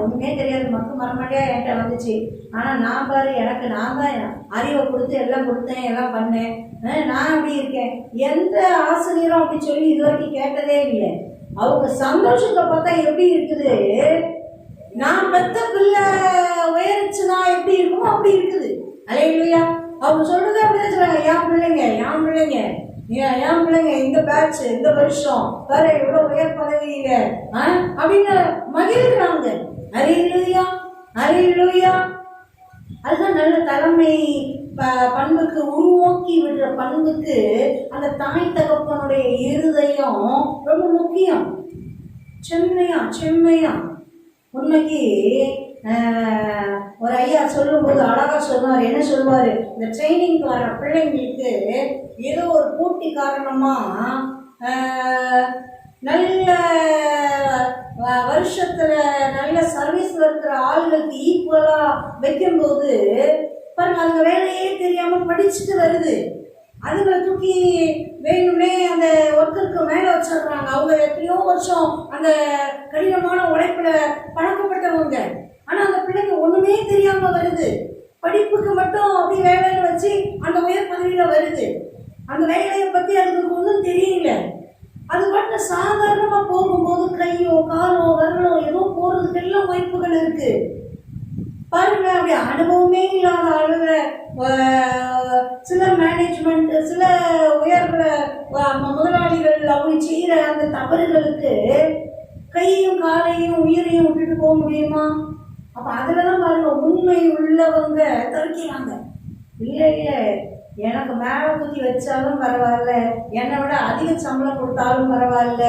ஒண்ணுமே தெரியாது, மக்கு மரமாட்டியா என்கிட்ட வந்துச்சு. ஆனா நான் பாரு, எனக்கு நான் தான் அறிவை கொடுத்து எல்லாம் கொடுத்தேன், எல்லாம் பண்ணேன், நான் அப்படி இருக்கேன். எந்த ஆசிரியரும் அப்படி சொல்லி இது வரைக்கும் கேட்டதே இல்லை. அவங்க சந்தோஷத்தை பார்த்தா எப்படி இருக்குது, நான் பெத்த பிள்ளை உயர்ச்சுனா எப்படி இருக்குமோ அப்படி இருக்குது. அல்லேலூயா. அவங்க சொல்றது அப்படிதான் சொல்றாங்க, என் பிள்ளைங்க என் பிள்ளைங்க என் பிள்ளைங்க இந்த பேட்ச் இந்த வருஷம் வேற எவ்வளவு உயர் பதவியில அப்படின்னு மகிழ்கிறாங்க. அல்லேலூயா. அல்லேலூயா. அதுதான் நல்ல தலைமை பண்புக்கு உருவாக்கி விடுற பண்புக்கு அந்த தாய் தகப்பனுடைய இருதயம் ரொம்ப முக்கியம். செம்மையா செம்மையா. உண்மைக்கு ஒரு ஐயா சொல்லும்போது அழகா சொல்லுவார். என்ன சொல்லுவாரு, இந்த ட்ரைனிங்க்கு வர பிள்ளைங்களுக்கு ஏதோ ஒரு போட்டி காரணமா நல்ல வருஷத்துல நல்ல சர்வீஸ்ல இருக்கிற ஆளுகளுக்கு ஈக்குவலா வைக்கும்போது பாருங்க, அந்த வேலையே தெரியாம படிச்சுட்டு வருது. அதுங்களை தூக்கி வேணும்னே அந்த ஒருத்தருக்கு மேல வச்சிடுறாங்க. அவங்க எத்தனையோ வருஷம் அந்த கடினமான உழைப்புல பழக்கப்பட்டவங்க. ஆனா அந்த பிள்ளைக்கு ஒண்ணுமே தெரியாம வருது, படிப்புக்கு மட்டும் அப்படி வேலைன்னு வச்சு அந்த உயர் பதவியில வருது. அந்த வேலையை பத்தி அதுக்கு ஒன்றும் தெரியல. அது மட்டும் சாதாரணமா போகும்போது கையோ காலோ வரலோ ஏதோ போறதுக்கு எல்லாம் வாய்ப்புகள் இருக்கு. பாருங்க, அப்படி அனுபவமே இல்லாத ஆளுங்க சில மேனேஜ்மெண்ட் சில உயர் முதலாளிகள் அவங்க செய்யற அந்த தவறுகளுக்கு கையும் காலையும் உயிரையும் விட்டுட்டு போக முடியுமா? அப்ப அதுலதான் பாருங்க, உண்மை உள்ளவங்க தவிக்கிறாங்க. இல்லை இல்லை, எனக்கு மேல தூக்கி வச்சாலும் பரவாயில்ல, என்னை விட அதிக சம்பளம் கொடுத்தாலும் பரவாயில்ல,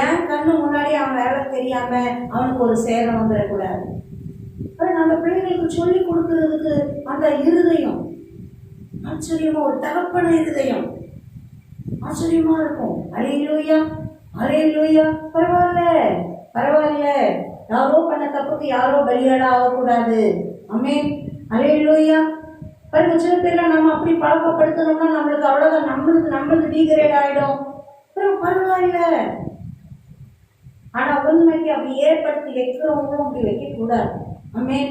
என் கண்ணு முன்னாடி அவன் வேலை தெரியாம அவனுக்கு ஒரு சேதம் வந்துடக்கூடாது. நம்ம பிள்ளைங்களுக்கு சொல்லி கொடுக்கறதுக்கு அந்த இருதயம் ஆச்சரியமா, ஒரு தகப்பன இருதயம் ஆச்சரியமா இருக்கும். அல்லேலூயா. அல்லேலூயா. பரவாயில்ல பரவாயில்ல, யாரோ பண்ண தப்புக்கு யாரோ பலியாடா ஆகக்கூடாது. ஆமென். அல்லேலூயா. பாருங்க, சில பேர்லாம் நம்ம அப்படி பழக்கப்படுத்தணும்னா நம்மளுக்கு அவ்வளவுதான், நம்மளுக்கு டீகிரேட் ஆயிடும். பரவாயில்ல. ஆனா உண்மைக்கு அப்படி ஏற்படுத்தி வைக்கிறவங்களும் அப்படி வைக்க கூடாது. ஆமென்.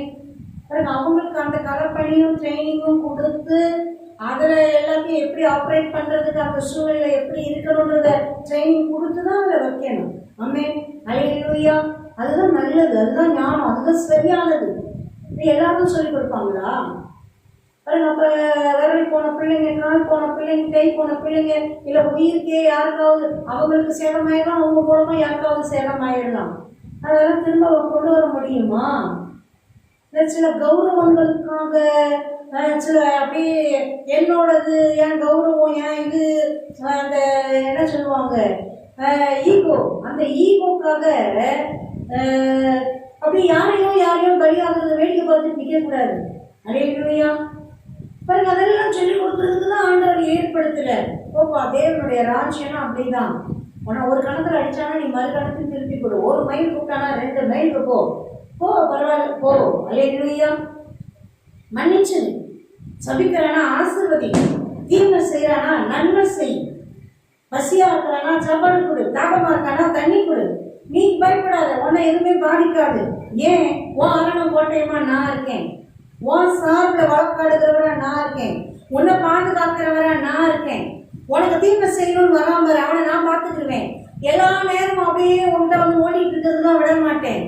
பாருங்க, அவங்களுக்கு அந்த கலப்பணியும் ட்ரைனிங்கும் கொடுத்து அதுல எல்லாத்தையும் எப்படி ஆப்ரேட் பண்றதுக்கு அந்த சூழ்நிலை எப்படி இருக்கணும்ன்றத ட்ரைனிங் கொடுத்துதான் அதை வைக்கணும். ஆமென். அல்லேலூயா. அதுதான் நல்லது, அதுதான் ஞானம், அதுதான் சரியானது. எல்லாரும் சொல்லி கொடுப்பாங்களா? அப்ப விரலி போன பிள்ளைங்க, கால் போன பிள்ளைங்க, கை போன பிள்ளைங்க, இல்ல உயிருக்கே யாருக்காவது அவங்களுக்கு சேதமாயிடலாம், அவங்க மூலமா யாருக்காவது சேதமாயிடலாம். அதெல்லாம் திரும்ப கொண்டு வர முடியுமா? சில கௌரவங்களுக்காக சில அப்படியே என்னோடது, என் கௌரவம், என் இது, அந்த என்ன சொல்லுவாங்க ஈகோ, அந்த ஈகோக்காக அப்படி யாரையும் பலியாகிறது வேடிக்கை பார்த்து நிற்க கூடாது. அல்லேலூயா. பாருங்க, அதெல்லாம் சொல்லி கொடுக்கறதுக்கு தான் ஆண்டவர் ஏற்படுத்தல. போப்பா, தேவனுடைய ராஜ்யம்னா அப்படிதான். உன ஒரு கணத்துல அடிச்சானா நீ மறு கணத்துக்கு திருப்பி கொடு. ஒரு மைல் கூப்பிட்டானா 2 மைலுக்கு போ. பரவாயில்ல, போ. அல்லேலூயா. மன்னிச்சு. சபிக்கிறானா ஆசீர்வதி. தீமை செய்யறானா நன்மை செய். பசியா இருக்கிறானா சாப்பாடு கொடு. தாகமா இருக்கானா தண்ணி கொடு. நீ பயப்படாத, உன்னை எதுவுமே பாதிக்காது. ஏன்? உன் அரணம் கோட்டையமா நான் இருக்கேன். உன் சார்பில் வழக்காடுகிறவரா நான் இருக்கேன். உன்னை பாதுகாக்கிறவரா நான் இருக்கேன். உனக்கு தீமை செய்யணும்னு வராம அவனை நான் பார்த்துக்குவேன். எல்லா நேரமும் அப்படியே உன்கிட்ட வந்து ஓடிட்டு இருக்கிறதுலாம் விட மாட்டேன்.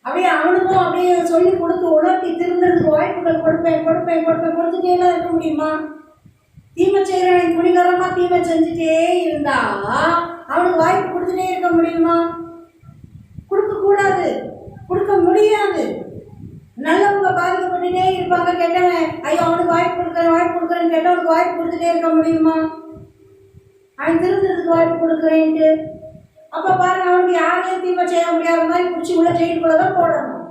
அப்படியே அவனுக்கும் அப்படியே சொல்லி கொடுத்து உணர்த்தி திருந்ததுக்கு வாய்ப்புகள் கொடுத்துட்டே எல்லாம் இருக்க முடியுமா? தீமை செய்யறவன் துணிகரமா தீமை செஞ்சுட்டே இருந்தா அவனுக்கு வாய்ப்பு கொடுத்துட்டே இருக்க முடியுமா? கொடுக்க கூடாது, கொடுக்க முடியாது. நல்லவங்க பாதிக்கப்பட்டுட்டே இருப்பாங்க. கெட்டவன் ஐயோ அவனுக்கு வாய்ப்பு கொடுக்குறேன்னு கெட்டவனுக்கு வாய்ப்பு கொடுத்துட்டே இருக்க முடியுமா? அவன் திருந்ததுக்கு வாய்ப்பு கொடுக்குறேன்ட்டு அப்ப பாருங்க, அவனுக்கு யாரையும் தீமை செய்ய முடியாத மாதிரி பிடிச்சி உள்ள ஜெயிலுக்குள்ளதான் போடணும்.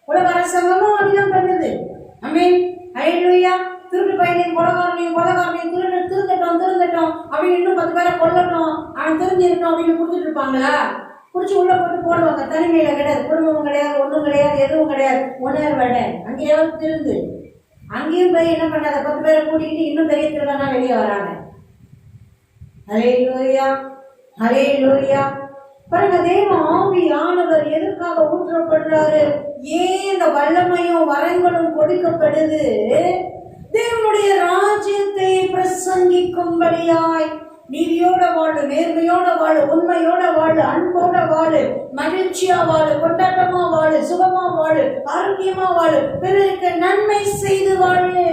உலக அரசாங்கமும் அப்படிதான் பண்ணுது. ஆமென். அல்லேலூயா. திருட்டு பையனையும் கொலகாரனையும் திருந்தட்டும் அப்படின்னு இன்னும் 10 பேரை கொல்லட்டும், அவன் திருந்திருக்கணும் அப்படின்னு கொடுத்துட்டு இருப்பாங்களா? பிடிச்சி உள்ள போட்டு போடுவாங்க. தனிமையில கிடையாது, குடும்பமும் கிடையாது, ஒன்றும் கிடையாது, எதுவும் கிடையாது. உணர்வட அங்கேயாவது திருந்து. அங்கேயும் போய் என்ன பண்ணாத 10 பேரை கூட்டிக்கிட்டு இன்னும் பெரிய திருடனா வெளியே வராங்க. அல்லேலூயா, அல்லேலூயா. பாருங்க, தேவ ஆவியானவர் எதற்காக ஊற்றப்படுறாரு? ஏன் இந்த வல்லமையும் வரங்களும் கொடுக்கப்படுது? தேவனுடைய ராஜ்யத்தை பிரசங்கிக்கும்படியாய். நீதியோட வாழு, நேர்மையோட வாழு, உண்மையோட வாழு, அன்போட வாழு, மகிழ்ச்சியா வாழு, கொண்டாட்டமா வாழு, சுகமா வாழு, ஆரோக்கியமா வாழு, பிறருக்கு நன்மை செய்து வாழு.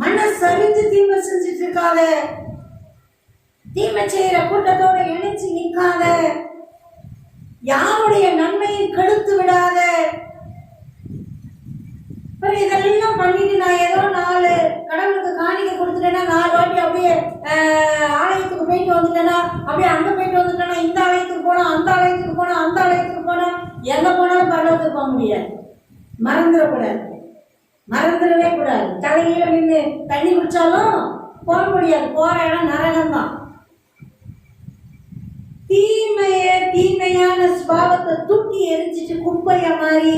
மனசறிஞ்சு தீமை செஞ்சுட்டு இருக்காத. தீமை செய்யற கூட்டத்தோட இணைச்சு நிற்காத. யாருடைய நன்மையை கெடுத்து விடாத. இதெல்லாம் பண்ணிட்டு நான் ஏதோ 4 கடவுளுக்கு காணிக்கை கொடுத்துட்டேன்னா 4 வாட்டி அப்படியே ஆலயத்துக்கு போயிட்டு வந்துட்டேன்னா, அப்படியே அங்க போயிட்டு வந்துட்டேன்னா, இந்த ஆலயத்துக்கு போனா அந்த ஆலயத்துக்கு போனா எங்க போனாலும் பரலோகத்துக்கு போக முடியாது. மறந்துடவே கூடாது. தலையில நின்று தண்ணி குடிச்சாலும் போக முடியாது. போற இடம் நரகம் தான். தீமையான ஸ்பாவத்தை தூக்கி எரிஞ்சிட்டு குப்பைய மாதிரி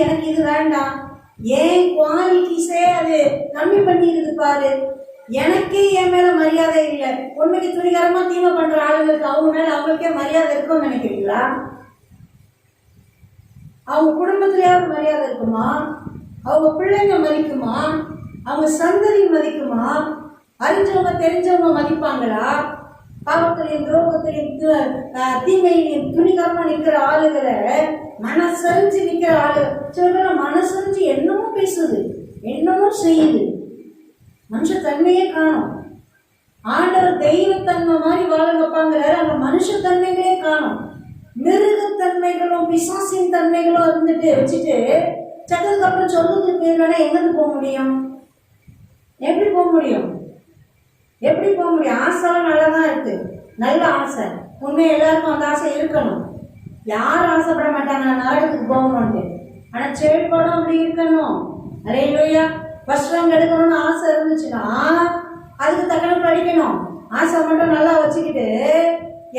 எனக்கு இது வேண்டாம், ஏன் குவாலிட்டிஸே அது கம்மி பண்ணிடுது பாரு, எனக்கே என் மேல மரியாதை இல்லை. உண்மைக்கு துணிகரமா தீமை பண்ற ஆளுங்களுக்கு அவங்க மேல அவங்களுக்கே மரியாதை இருக்கும்னு நினைக்கிறீங்களா? அவங்க குடும்பத்திலேயாவது மரியாதை இருக்குமா? அவங்க பிள்ளைங்க மதிக்குமா? அவங்க சந்ததி மதிக்குமா? அறிஞ்சவங்க தெரிஞ்சவங்க மதிப்பாங்களா? பாவத்திலையும் துரோகத்திலையும் தீமையிலையும் துணிகரமா நிக்கிற ஆளுகளை, மனசறிஞ்சு நிக்கிற ஆளு சொல்ற மனசறிஞ்சு என்னமோ பேசுது, என்னமோ செய்யுது. மனுஷ தன்மையே காணும். ஆண்டவர் தெய்வத்தன்மை மாதிரி வாழ வைப்பாங்கிறாரு, அங்க மனுஷ தன்மைகளே காணும். மிருகத்தன்மைகளும் பிசாசின் தன்மைகளும் இருந்துட்டு வச்சுட்டு சட்டத்துக்கு அப்புறம் சொல்றதுக்கு போயிடலன்னா எங்கிருந்து போக முடியும்? எப்படி போக முடியும்? ஆசைலாம் நல்லா தான் இருக்கு, நல்ல ஆசை. உண்மை எல்லாருக்கும் அந்த ஆசை இருக்கணும். யாரும் ஆசைப்பட மாட்டாங்க நான் நரகத்துக்கு போகணும்ட்டு. ஆனா செயல்பாடும் அப்படி இருக்கணும். அல்லேலூயா. ஃபர்ஸ்ட் ரேங்க் எடுக்கணும்னு ஆசை இருந்துச்சுன்னா அதுக்கு தக்கன படிக்கணும். ஆசை மட்டும் நல்லா வச்சுக்கிட்டு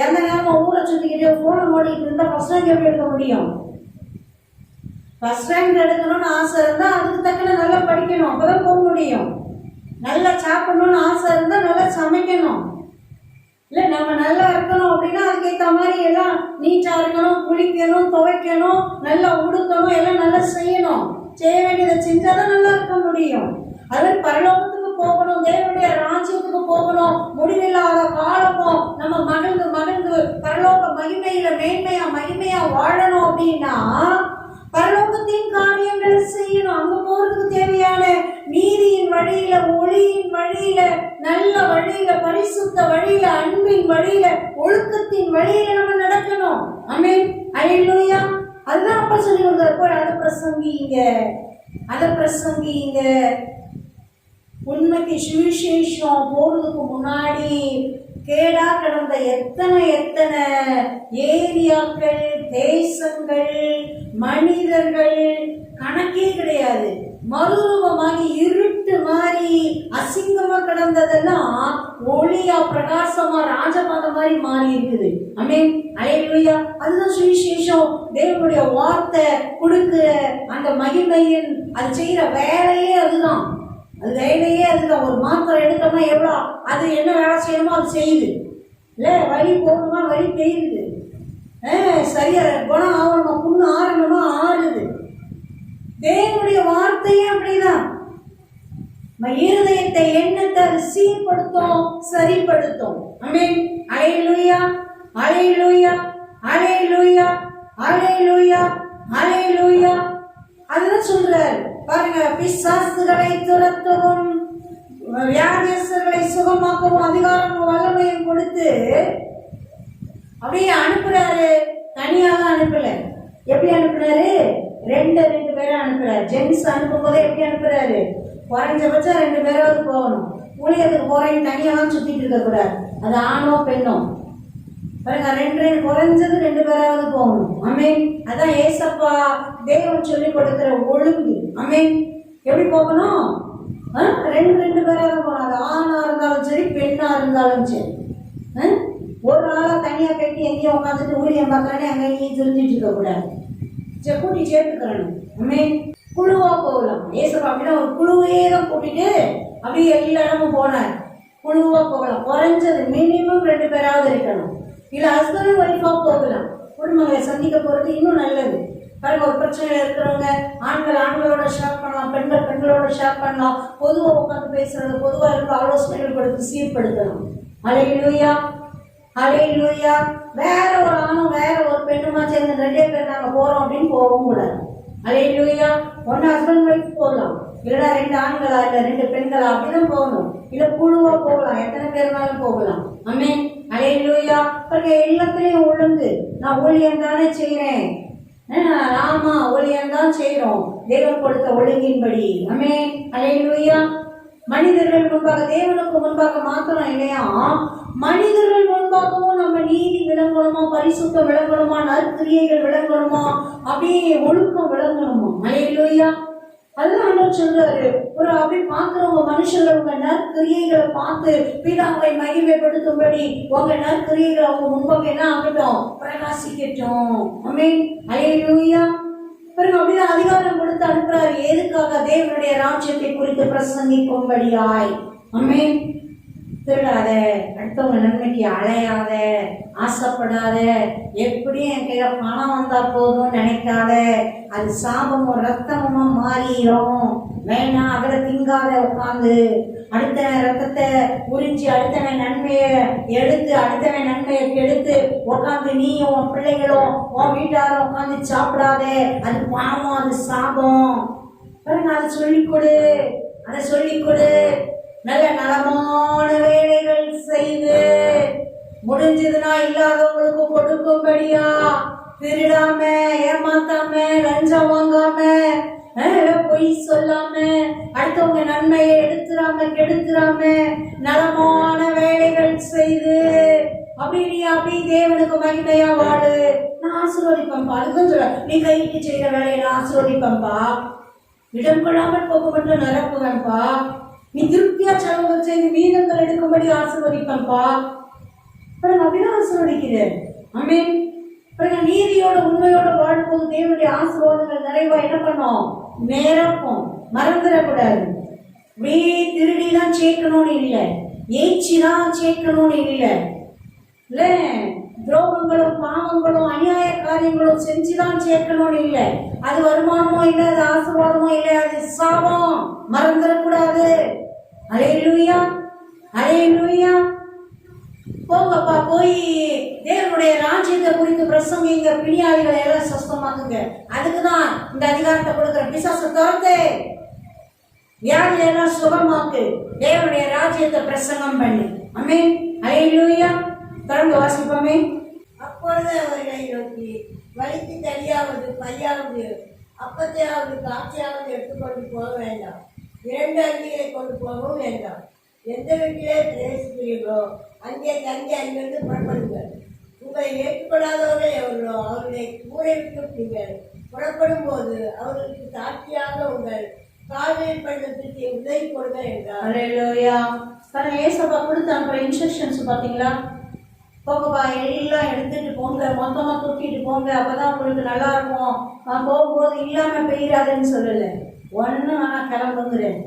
எந்த நேரமும் ஊரை சுத்திக்கிட்டு போன ஓடிக்கிட்டு இருந்தா ஃபர்ஸ்ட் ரேங்க் எப்படி எடுக்க முடியும்? ஃபர்ஸ்ட் ரேங்க் எடுக்கணும்னு ஆசை இருந்தா அதுக்கு தக்கன நல்லா படிக்கணும், அப்பதான் போக முடியும். நல்லா சாப்பிடணும்னு ஆசை இருந்தா நல்லா சமைக்கணும். இல்லை நம்ம நல்லா இருக்கணும் அப்படின்னா அதுக்கேற்ற மாதிரி எல்லாம் நீட்டா இருக்கணும், குளிக்கணும், துவைக்கணும், நல்லா உடுக்கணும், எல்லாம் நல்லா செய்யணும். செய்ய வேண்டியதை செஞ்சாதான் நல்லா இருக்க முடியும். அது பரலோகத்துக்கு போகணும், தேவனுடைய ராஜ்யத்துக்கு போகணும், முடிவில்லாத காலமும் நம்ம மகிழ்ந்து பரலோக மகிமையில மகிமையா வாழணும் அப்படின்னா பரலோகத்தின் காரியங்களை செய்யணும். அங்க போறதுக்கு தேவையான நீதியின் வழியில, ஒளியின் வழியில, நல்ல வழியில, பரிசுத்த வழியில, அன்பின் வழியில, ஒழுக்கத்தின் வழியில நம்ம நடக்கணும். ஆமென். அல்லேலூயா. அதுதான் அப்பா சொல்லி கொடுத்தாரு, போய் அதை பிரசங்கிங்க. உண்மைக்கு சுவிசேஷம் போறதுக்கு முன்னாடி கேடா கிடந்த எத்தனை ஏரியாக்கள், தேசங்கள், மனிதர்கள் கணக்கே கிடையாது. மறுரூபமாகி இருட்டு மாறி அசிங்கமா கிடந்ததெல்லாம் ஒளியா பிரகாசமா ராஜபாதம் மாதிரி மாறி இருக்குது. ஆமென். அல்லேலூயா. அதுதான் சுவிசேஷம். தேவனுடைய வார்த்தை கொடுக்கிற அந்த மகிமையின் அது செய்யற வேலையே அதுதான். அது வேலையே அதுதான். ஒரு மாத்திரை எடுக்கணும்னா எவ்வளோ அது என்ன வேலை செய்யணுமோ அது செய்யுது. இல்ல வலி போகணுமா வலி பெய்யுது. சரியா குணம் ஆகணுமா புண்ணு ஆறணுமா ஆறுது. தேவனுடைய வார்த்தையே அப்படிதான். இருதயத்தை எண்ணத்தை அது சீர்படுத்தும், சரிப்படுத்தும். ஆமென். அல்லேலூயா, அல்லேலூயா, அல்லேலூயா, அல்லேலூயா, அல்லேலூயா. அதுதான் சொல்றாரு பாருங்க. பிசாசுகளை துரத்தவும் வியாதியஸ்தர்களை சுகமாக்கவும் அதிகாரமும் வல்லமையும் கொடுத்து அப்படியே அனுப்புறாரு. தனியாக அனுப்பல. எப்படி அனுப்புறாரு? ரெண்டு பேரை அனுப்புறாரு. ஜென்ஸ் அனுப்பும் போதே எப்படி அனுப்புறாரு? குறைஞ்சபட்சம் 2 பேராவது போகணும். ஊழியத்துக்கு போறேன்னு தனியாக சுத்திட்டு இருக்க கூடாது. அது ஆணோ பெண்ணோ பாருங்க. 2 குறைஞ்சது 2 பேராவது போகணும். ஆமென். அதான் ஏசப்பா தேவன் சொல்லி கொடுக்கிற ஒழுங்கு. ஆமென். எப்படி போகணும்? 2 பேராவது போகணும். அது ஆணா இருந்தாலும் சரி பெண்ணா இருந்தாலும் சரி. ஒரு ஆளா தனியா கட்டி எங்கேயும் உட்காந்துட்டு ஊழியம் பார்க்கறேன்னு அங்கே எங்கேயும் தெரிஞ்சிட்டு இருக்க கூடாது. கூட்டி சேர்த்துக்கிறணும். ஆமென். குழுவா போகலாம். ஏசப்பா அப்படின்னா ஒரு குழுவையே தான் கூட்டிட்டு அப்படியே எல்லா இடமும் போனார். குழுவா போகலாம். குறைஞ்சது மினிமம் 2 பேராவது இருக்கணும். இல்ல ஹஸ்பண்ட் ஒய்ஃபா போகலாம். குடும்பங்களை சந்திக்க போறது இன்னும் நல்லது. பாருங்க, ஒரு பிரச்சனையில இருக்கிறவங்க ஆண்களோட ஷேர் பண்ணலாம், பெண்களோட ஷேர் பண்ணலாம். பொதுவா உட்காந்து பேசுறது, பொதுவா இருக்கிற ஆலோசனைகள் கொடுத்து சீர்படுத்தணும். அல்லேலூயா, அல்லேலூயா. வேற ஒரு ஆணும் வேற ஒரு பெண்ணுமா சேர்ந்து 2 பேர் நாங்க போறோம் அப்படின்னு போகவும் கூடாது. அல்லேலூயா. ஒன்னு ஹஸ்பண்ட் ஒய்ஃப் போகலாம், இல்லைன்னா 2 ஆண்களா இல்ல 2 பெண்களா அப்படிதான் போகணும். இல்ல குழுவா போகலாம், எத்தனை பேர்னாலும் போகலாம். ஆமென். அல்லேலூயா. எல்லாத்துலயும் ஒழுங்கு. நான் ஊழியம் தானே செய்யறேன். ஆமா, ஊழியம் தான் செய்யறோம் தேவன் கொடுத்த ஒழுங்கின்படி. ஆமென். அல்லேலூயா. மனிதர்கள் முன்பாக, தேவனுக்கு முன்பாக மாத்திரம் இல்லையா, மனிதர்கள் முன்பாகவும் நம்ம நீதி விளங்கணுமா, பரிசுத்தம் விளங்கணுமா, நற்கிரியைகள் விளங்கணுமா, அப்படியே ஒழுக்கம் விளங்கணுமா. அல்லேலூயா. அதுதான் ஆண்டவர் சொல்றாரு. ஒரு அப்படி பாக்குறவங்க மனுஷர்கள் உங்க நற்கிரியைகளை பார்த்து பிதாவை மகிமைப்படுத்தும்படி உங்க நற்கிரியைகளை அவங்க முன்பாக என்ன ஆகட்டும், பிரகாசிக்கட்டும். ஆமென். அல்லேலூயா. பிறகு அப்படிதான் அதிகாரம் கொடுத்து அனுப்புறாரு. எதுக்காக? தேவனுடைய ராஜ்யத்தை குறித்து பிரசங்கிக்கும்படியாய். ஆமென். திருடாத, அடுத்தவங்க நன்மைக்கு அலையாத, ஆசைப்படாத, எப்படியும் என் கையில பணம் வந்தா போதும் நினைக்காத. அது சாபமும் ரத்தமுமா மாறிடும். வேணா அதுல திங்காத உட்காந்து அடுத்தவன் ரத்தத்தை உறிஞ்சி அடுத்தவன் நன்மையை எடுத்து அடுத்தவன் நன்மையை கெடுத்து உட்காந்து நீயும் உன் பிள்ளைகளும் உன் வீட்டாரும் உட்காந்து சாப்பிடாதே. அது பாவம், அது சாபம். அதை சொல்லிக் கொடு, அதை சொல்லிக் கொடு. நல்ல நலமான வேலைகள் செய்து முடிஞ்சதுன்னா இல்லாதவங்களுக்கு கொடுக்கும்படியா, திருடாம, ஏமாத்தாம, லஞ்சம் வாங்காம, பொய் சொல்லாம, அடுத்தவங்க நன்மையை எடுத்துறாம கெடுத்துறாம நலமான வேலைகள் செய்து அப்படி தேவனுக்கு மகிமையா வாழு. நான் ஆசீர்வதிப்பேன்பா. அதுதான் சொல்ல, நீ கைக்கு செய்யற வேலையை நான் ஆசீர்வதிப்பேன்பா. இடம் கொள்ளாமல் போக மட்டும் நிரப்புவேன்பா. நீ திருப்தியா செலவுகள் செய்து மீதங்கள் எடுக்கும்படி ஆசீர்வதிப்பேன்பா. அப்படிதான் ஆசீர்வதிக்கிறேன். ஆமென். நீதியோட உண்மையோட வாழும்போது தேவனுடைய ஆசீர்வாதங்கள் நிறைவா என்ன பண்ணோம், நிரப்பும். மறந்துடக்கூடாது. திருடிதான் சேர்க்கணும்னு இல்லை, ஏச்சிதான் சேர்க்கணும்னு இல்லை. இல்ல துரோகங்களும் பாவங்களும் அநியாய காரியங்களும் செஞ்சுதான் சேர்க்கணும்னு இல்லை. அது வருமானமோ இல்லை, அது ஆசீர்வாதமோ இல்லை, அது சாபம். மறந்துடக்கூடாது. அல்லேலூயா, அல்லேலூயா. போங்கப்பா, போய் தேவனுடைய ராஜ்யத்தை குறித்து பிரசங்கிங்க, பிணியாளிகளை எல்லாம் சுத்தமாக்குங்க. அதுக்குதான் இந்த அதிகாரத்தை கொடுக்குற. பிசாசு துரத்து, வியாதியை எல்லாம் சுகமாக்கு, தேவனுடைய ராஜ்யத்தை பிரசங்கம் பண்ணு. ஆமென். அல்லேலூயா. தொடர்ந்து வாசிப்போமே. அப்பொழுது அவர்களை நோக்கி, வலிக்கு தனியாவது பையாவது அப்பத்தையாவது காட்சியாவது எடுத்துக்கொண்டு போக வேண்டாம், 2 அங்கிகளை கொண்டு போகவும் வேண்டாம். எந்த வீட்டிலே பிரவேசிக்கிறீர்களோ அங்கே தங்கி அங்கிருந்து புறப்படுங்கள். உங்களை ஏற்றுக்கொள்ளாதவர்கள் எவர்களோ அவர்களை ஊரை விட்டு நீங்கள் புறப்படும் போது அவர்களுக்கு சாட்சியாக உங்கள் கால்களில் படுத்துக்கு உதவி கொடுங்க என்றார். அல்லேலூயா. பாருங்க, ஏசப்பா கொடுத்த அனுப்புற இன்ஸ்ட்ரக்ஷன்ஸ் பார்த்தீங்களா? போங்கப்பா, எல்லாம் எடுத்துட்டு போங்க, மொத்தமா தூக்கிட்டு போங்க, அப்பதான் உங்களுக்கு நல்லா இருக்கும். போகும்போது இல்லாம பெய்யாதுன்னு சொல்லல. ஒன்னும் நான் கிளம்புங்கிறேன்.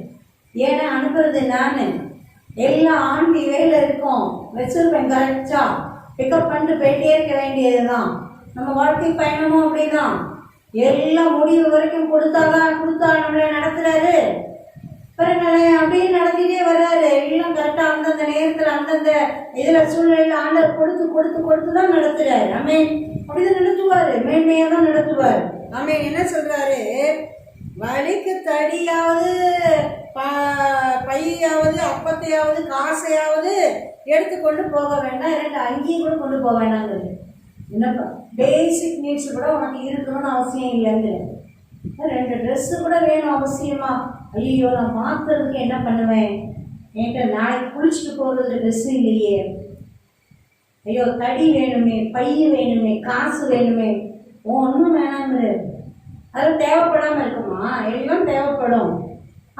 ஏன்னா அனுப்புறது நானு. எல்லாம் ஆண்டி வேலை இருக்கும், வச்சிருப்பேன் கரெக்டா. பிக்கப் பண்ணிட்டு போயிட்டே இருக்க வேண்டியதுதான். நம்ம வாழ்க்கை பயணமும் அப்படிதான். எல்லாம் முடிவு வரைக்கும் கொடுத்தா நம்மளை நடத்துறாரு. பாருங்களேன், அப்படியே நடத்திட்டே வர்றாரு. எல்லாம் கரெக்டா அந்தந்த நேரத்துல அந்தந்த இதுல சூழ்நிலையில ஆண்டவர் கொடுத்து தான் நடத்துறாரு. ஆமென். அப்படிதான் நடத்துவாரு, மேன்மையா தான் நடத்துவார். ஆமென். என்ன சொல்றாரு? வழிக்கு தடியாவது பையாவது அப்பத்தையாவது காசையாவது எடுத்துக்கொண்டு போக வேண்டாம், 2 அங்கேயும் கூட கொண்டு போக வேண்டாங்கிறது. என்னப்பா, பேசிக் நீட்ஸ் கூட உனக்கு இருக்கணும்னு அவசியம் இல்லைங்க. 2 ட்ரெஸ்ஸு கூட வேணும் அவசியமா? ஐயோ, நான் மாத்துறதுக்கு என்ன பண்ணுவேன்? என்கிட்ட நாளைக்கு குளிச்சுட்டு போகிறதுக்கு ட்ரெஸ்ஸு இல்லையே. ஐயோ, தடி வேணுமே, பை வேணுமே, காசு வேணுமே. ஒன்றும் வேணாங்கிறது. அது தேவைப்படாமல் இருக்குமா? எல்லாம் தேவைப்படும்.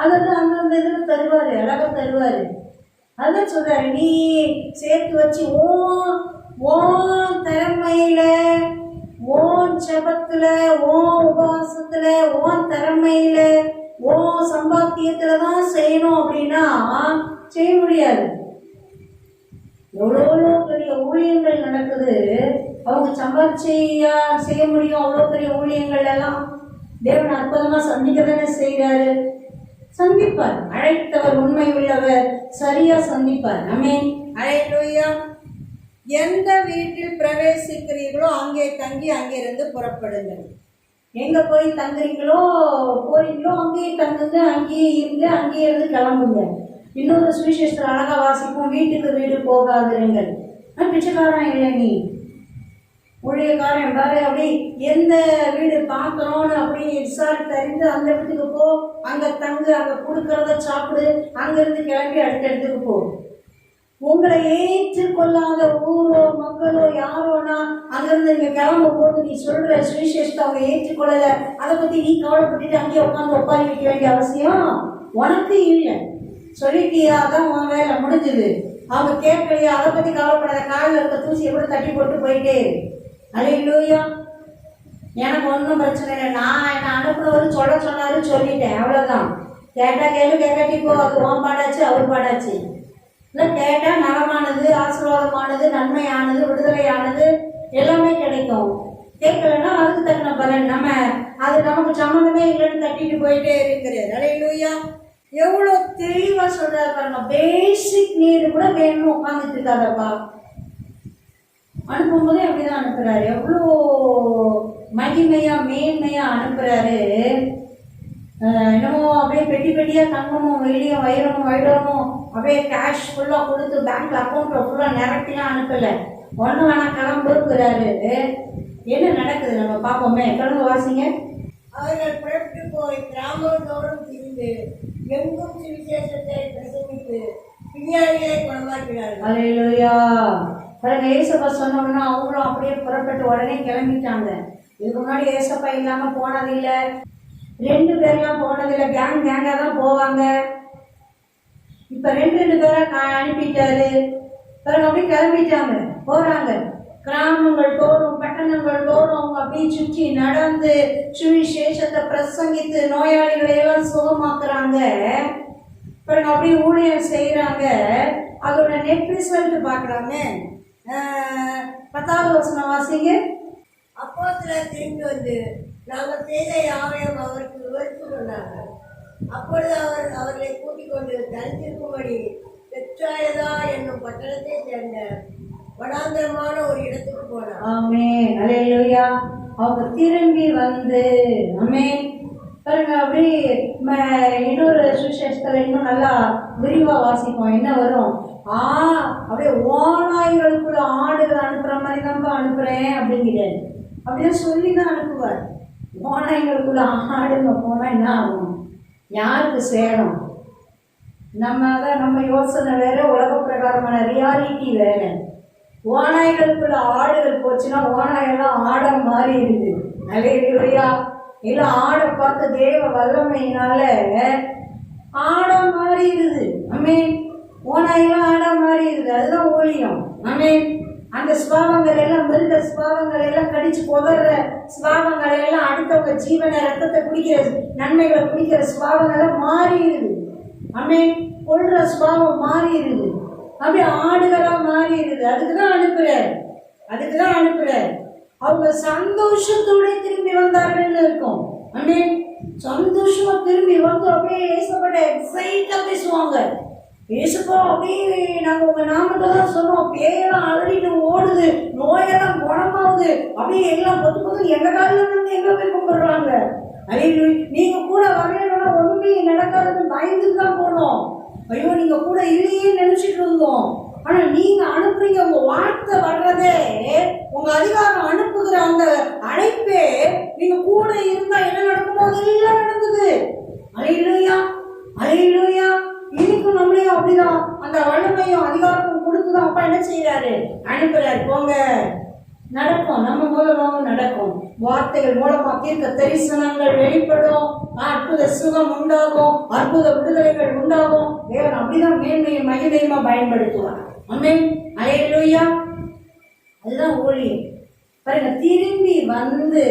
அதாவது அந்தந்த இதில் தருவார், அழகாக தருவார். அதான் சொல்கிறாரு, நீ சேர்த்து வச்சு ஓன் திறமையில, ஓன் ஜெபத்துல, ஓன் உபவாசத்துல, ஓன் திறமையில, ஓன் சம்பாத்தியத்துல தான் செய்யணும் அப்படின்னா செய்ய முடியாது. எவ்வளோ பெரிய ஊழியங்கள் நடக்குது, அவங்க சம்பாதிச்சியா செய்ய முடியும்? அவ்வளோ பெரிய ஊழியங்கள் எல்லாம் தேவன் அற்புதமா சந்திக்க தானே செய்கிறாரு. சந்திப்பார், அழைத்தவர் உண்மை உள்ளவர், சரியா சந்திப்பார். ஆமென். அல்லேலூயா. எந்த வீட்டில் பிரவேசிக்கிறீர்களோ அங்கே தங்கி அங்கிருந்து புறப்படுங்கள். எங்க போய் தங்குறீங்களோ போறீங்களோ அங்கேயே தங்குங்க, அங்கேயே இருந்து அங்கேயே இருந்து கிளம்புங்க. இன்னொரு சுவிசேஷத்தில் அழகா வாசிப்போம், வீட்டுக்கு வீடு போகாதிருங்கள். பிச்சைக்காரன் இல்லை நீ, ஊழியக்காரன் பாரு. அப்படி எந்த வீடு பார்க்கணும்னு அப்படி விசாரித்து அறிந்து அந்த வீட்டுக்கு போ, அங்க தங்கு, அங்க கொடுக்கறத சாப்பிடு, அங்கிருந்து கிளம்பி அடுத்த இடத்துக்கு போ. உங்களை ஏற்றுக்கொள்ளாத ஊரோ மக்களோ யாரோனா அங்கிருந்து இங்க கிளம்பும் போது நீ சொல்ற சுவிசேஷத்தை அவங்க ஏற்றுக்கொள்ளல, அதை பத்தி நீ கவலைப்பட்டுட்டு அங்கேயே உட்காந்து ஒப்பாரி வைக்க வேண்டிய அவசியம் உனக்கு இல்லை. சொல்லிட்டியா, அதான் உன் வேலை முடிஞ்சுது. அவங்க கேட்கலையா, அதை பத்தி கவலைப்படாத. காலில் இருக்க தூசியை கூட தட்டி போட்டு போயிட்டே. அல்லேலூயா. எனக்கு ஒன்றும் பிரச்சனை இல்லை. நான் என்ன அனுப்புனவர் சொன்னாரு, சொல்லிட்டேன், அவ்வளோதான். கேட்டா கேளு, கேட்காட்டி போ. அது உன் பாடாச்சு, அவர் பாடாச்சு. இல்லை கேட்டால் நலமானது, ஆசீர்வாதமானது, நன்மையானது, விடுதலையானது எல்லாமே கிடைக்கும். கேட்கலன்னா அதுக்கு தகுந்த பலன். அது நமக்கு சம்மந்தமே இல்லைன்னு தட்டிட்டு போயிட்டே இருக்கிறது. அல்லேலூயா. எவ்வளோ தெளிவாக சொல்றாரு பாருங்க. பேசிக் நீடு கூட வேணும்னு உட்காந்துட்டு இருக்காதப்பா. அனுப்பும்போதே அப்படிதான் அனுப்புறாரு. எவ்வளோ மகிமையா மேன்மையா அனுப்புறாரு. என்னமோ அப்படியே பெட்டி பெட்டியா தங்கமும் வெள்ளியும் வைரமும் அப்படியே கேஷ் ஃபுல்லா கொடுத்து பேங்க் அக்கௌண்ட்ல ஃபுல்லா நிரப்பிலாம் அனுப்பல. ஒண்ணு வேணா கிளம்புறாரு. என்ன நடக்குது நம்ம பார்ப்போமே. தொடர்ந்து வாசிங்க. அவர்கள் புறப்பட்டு போய் கிராமத்தோறும் திரிந்து எங்கும் சுவிசேஷத்தை பிரசங்கித்து விஞ்ஞானிகளை குணமாக்கினார்கள். அல்லேலூயா. பாருங்க, ஏசப்பா சொன்னோம்னா அவங்களும் அப்படியே புறப்பட்டு உடனே கிளம்பிட்டாங்க. இதுக்கு முன்னாடி ஏசப்பா இல்லாம போனதில்லை, 2 பேர்லாம் போனதில்லை, கேங்கா தான் போவாங்க. இப்ப 2 பேரா அனுப்பிட்டாரு. பாருங்க, அப்படியே கிளம்பிட்டாங்க, போறாங்க. கிராமங்கள் தோறும் பட்டணங்கள் தோறும் அவங்க அப்படியே சுற்றி நடந்து சுவிசேஷத்தை பிரசங்கித்து நோயாளிகளை எல்லாம் சுகமாக்குறாங்க. பாருங்க, அப்படியே ஊழியம் செய்யறாங்க. அதோட நெட் ரிசல்ட் பார்க்கலாங்க. 10வது வசனம் வாசிங்க. அப்போஸ்தலர் திரும்பி வந்து நாங்கள் செய்த யாவையும் அவருக்கு விவரித்து சொன்னார்கள். அப்பொழுது அவர்களை கூட்டிக் கொண்டு தனித்திருக்கும்படி பெத்சாயிதா என்னும் பட்டணத்தை சேர்ந்த வனாந்தரமான ஒரு இடத்துக்கு போனார். ஆமென். அல்லேலூயா. அவங்க திரும்பி வந்து, ஆமென். பாருங்க, அப்படி இன்னொரு சுவிசேஷத்துல இன்னும் நல்லா விரிவா வாசிப்போம். என்ன வரும்? அப்படியே ஓநாய்களுக்குள்ள ஆடுகள் அனுப்புற மாதிரி தான் அனுப்புறேன் அப்படிங்கிறாரு. அப்படிதான் சொல்லிதான் அனுப்புவார். ஓநாய்களுக்குள்ள ஆடுங்க போனா என்ன ஆகும்? யாருக்கு சேரும்? நம்ம யோசனை வேற, உலக பிரகாரமான ரியாலிட்டி வேற. ஓநாய்களுக்குள்ள ஆடுகள் போச்சுன்னா ஓநாயெல்லாம் ஆட மாறி இருக்குது. அல்லேலூயா. எல்லாம் ஆட பார்த்த தேவ வல்லமையினால ஆடா மாறிடுது. ஆமென். ஓனாயெல்லாம் ஆடா மாறிடுது. அதுதான் ஊழியம். ஆமென். அந்த சுபாவங்கள் எல்லாம், மிருக சுபாவங்கள் எல்லாம், கடிச்சு கொதற சுபாவங்கள் எல்லாம், அடுத்தவங்க ஜீவனை ரத்தத்தை குடிக்கிற நன்மைகளை குடிக்கிற சுபாவங்கள் எல்லாம் மாறிடுது. ஆமென். கொள்ற சுபாவம் மாறிடுது. அப்படியே ஆடுகளா மாறிடுது. அதுக்குதான் அனுப்புறாரு. அவங்க சந்தோஷத்தோட திரும்பி வந்தார்கள்னு இருக்கும். ஆமென். சந்தோஷமா திரும்பி வந்து அப்படியே ஏசப்பட்ட எக்ஸைட்டா பேசுவாங்க. ஏசப்பா அப்படியே நாங்க உங்க நாமத்தை தான் சொன்னோம், பேயெல்லாம் அலறிட்டு ஓடுது, நோயெல்லாம் குணமாகுது, அப்படியே எல்லாம் பொது எங்க காலில் இருந்து எங்க போய் கும்பிடுறாங்க. ஐயோ நீங்க கூட வரலன்னா ஒண்ணுமே நடக்காதுன்னு பயந்துட்டு தான் போனோம். ஐயோ நீங்க கூட இல்லையே நினைச்சிட்டு இருந்தோம். ஆனா நீங்க அனுப்புறீங்க. உங்க வார்த்தை வர்றதே, உங்க அதிகாரம் அனுப்புகிற அந்த அழைப்பே, நீங்க கூட இருந்தா என்ன நடக்குமோ எல்லாம் நடக்குது. அல்லேலூயா, அல்லேலூயா. இன்னைக்கும் நம்மளையும் அப்படிதான் அந்த வல்லமையும் அதிகாரமும் கொடுத்துதான் அப்பா என்ன செய்யறாரு, அனுப்புறாரு. போங்க, நடக்கும். நம்ம மூலமாக நடக்கும். வார்த்தைகள் மூலமா தீர்க்க தரிசனங்கள் வெளிப்படும். அற்புத சுகம் உண்டாகும், அற்புத விடுதலைகள் உண்டாகும். தேவன் அப்படிதான் மேன்மையும் மகிமையுமா பயன்படுத்துவார். ஆமென். அல்லேலூயா. அதுதான் ஊழியம். பாருங்க, திரும்பி வந்து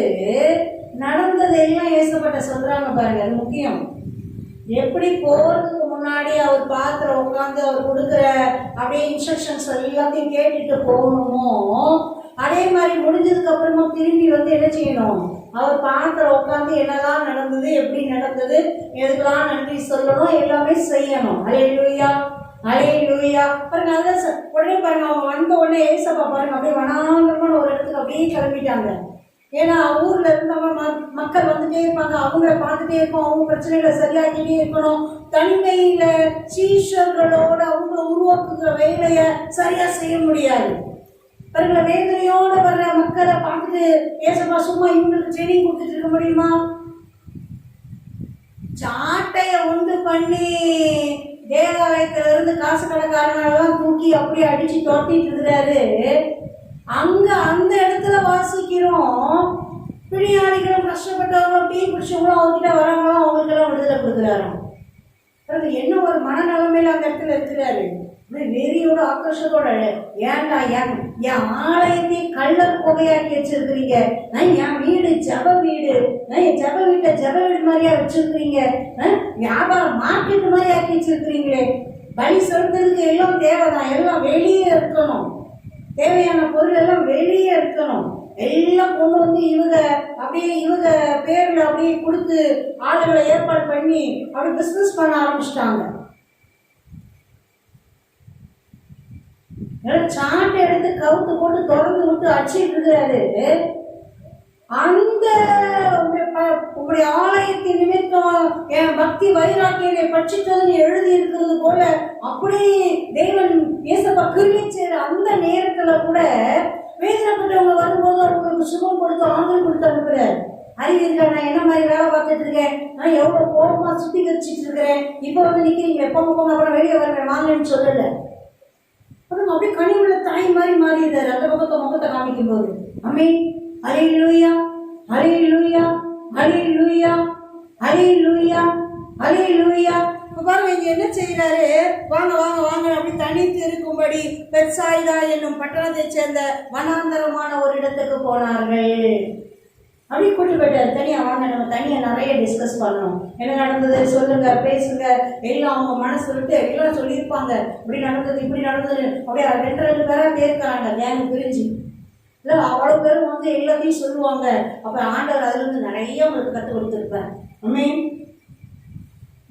நடந்ததெல்லாம் ஏசப்பட்ட சொல்றாங்க பாருங்க. அது முக்கியம். எப்படி போறதுக்கு முன்னாடி அவர் பாத்திரம் உட்காந்து அவர் கொடுக்குற அப்படியே இன்ஸ்ட்ரக்ஷன்ஸ் எல்லாத்தையும் கேட்டுட்டு போகணுமோ, அதே மாதிரி முடிஞ்சதுக்கு அப்புறமா திரும்பி வந்து என்ன செய்யணும், அவர் பாத்திரம் உட்காந்து என்னதான் நடந்தது, எப்படி நடந்தது, எதுக்கெல்லாம் நன்றி சொல்லணும், எல்லாமே செய்யணும். அல்லேலூயா, அல்லேலூயா. பாருங்க, அதான் உடனே பாருங்க, அவங்க வந்த உடனே ஏசப்பா பாருங்க அப்படியே வனாந்தரமான ஒரு இடத்துக்கு அப்படியே கிளம்பிட்டாங்க. ஏன்னா ஊர்ல இருந்தவங்க மக்கள் வந்துட்டே இருப்பாங்க, அவங்கள பார்த்துட்டே இருக்கும், அவங்க பிரச்சனைகளை சரியாக்கிட்டே இருக்கணும். தனிமையில சீஷர்களோட அவங்க உருவாக்குகிற வேலைய சரியா செய்ய முடியாது. பாருங்க, வேதனையோட வர்ற மக்களை பார்த்துட்டு ஏசப்பா சும்மா இவங்களுக்கு ட்ரைனிங் கொடுத்துட்டு இருக்க முடியுமா? சாட்டைய உண்டு பண்ணி தேவாலயத்துல இருந்து காசு கடைக்காரங்களெல்லாம் தூக்கி அப்படியே அடிச்சு தோட்டிட்டு இருக்கிறாரு. அங்க அந்த இடத்துல வாசிக்கிறோம், பிடியாளிகளும் கஷ்டப்பட்டவங்களும் டீ பிடிச்சவங்களும் அவர்கிட்ட வரவங்களும் அவங்களுக்கெல்லாம் விடுதலை கொடுக்குறாரு. என்ன ஒரு மனநிலைமையில அந்த இடத்துல இருக்கிறாரு. வெறியோட ஆக்ரோஷத்தோட, ஏன்டா என் ஆலயத்தை கள்ளர் புகையாக்கி வச்சிருக்கிறீங்க, என் வீடு ஜப வீடு, என் ஜப வீட்டை ஜப வீடு மாதிரியா வச்சிருக்கிறீங்க, வியாபாரம் மார்க்கெட் மாதிரி ஆக்கி வச்சிருக்கிறீங்களே, பலி செலுத்துறதுக்கு எல்லாம் தேவைதான், எல்லாம் வெளியே இருக்கணும், தேவையான பொருள் எல்லாம் வெளியே இருக்கணும், எல்லாம் கொண்டு வந்து இவங்க பேர்ல அப்படியே கொடுத்து ஆளுகளை ஏற்பாடு பண்ணி அப்படி பிசினஸ் பண்ண ஆரம்பிச்சிட்டாங்க. சாட்டை எடுத்து கவுத்து போட்டு திறந்து விட்டு அடிச்சுட்டு இருக்கிறாரு. அந்த உங்களுடைய ஆலயத்தின் நிமித்தம் என் பக்தி வைராக்கியத்தை பட்சித்ததுன்னு எழுதி இருக்கிறது போல அப்படி தேவன் ஏசப்பா கிரியை செய்யற அந்த நேரத்துல கூட வேதனைப்பட்டவங்க வரும்போது அவங்களுக்கு சுகம் கொடுத்து ஆறுதல் கொடுத்து அனுப்புறாரு. அறிவிருக்கா, நான் என்ன மாதிரி வேலை பார்த்துட்டு இருக்கேன், நான் எவ்வளவு கோபமா சுத்திகரிச்சிட்டு இருக்கிறேன், இப்ப வந்து நிக்கிறீங்க, எப்ப போங்க அப்புறம் வெளியே வருவேன் வாங்கன்னு சொல்லல. அப்புறம் அப்படியே கனிவுள்ள தாய் மாதிரி மாறிடுறாரு அந்த முகத்தை காமிக்கும் போது. ஆமென். அல்லேலூயா, அல்லேலூயா, அல்லேலூயா, அல்லேலூயா, அல்லேலூயா. பாருங்க, இங்க என்ன செய்யறாரு, வாங்க வாங்க வாங்க அப்படி தனித்து இருக்கும்படி பெத்சாயிதா என்னும் பட்டணத்தை சேர்ந்த வனாந்தரமான ஒரு இடத்துக்கு போனார்கள். அப்படி கூட்டு போயிட்டாரு. தனியா வாங்க, நம்ம தனியா நிறைய டிஸ்கஸ் பண்ணணும், என்ன நடந்தது சொல்லுங்க, பேசுங்க, எல்லாம் அவங்க மனசு விட்டு எல்லாம் சொல்லியிருப்பாங்க, இப்படி நடந்தது இப்படி நடந்தது. அப்படியே 2 பேரா பேருக்கிறாங்க கேங் பிரிஞ்சு. இல்லை அவ்வளவு பேரும் வந்து எல்லாத்தையும் சொல்லுவாங்க. அப்ப ஆண்டவர் அதுல இருந்து நிறைய உங்களுக்கு கற்றுக் கொடுத்துருப்பேன். ஆமென்.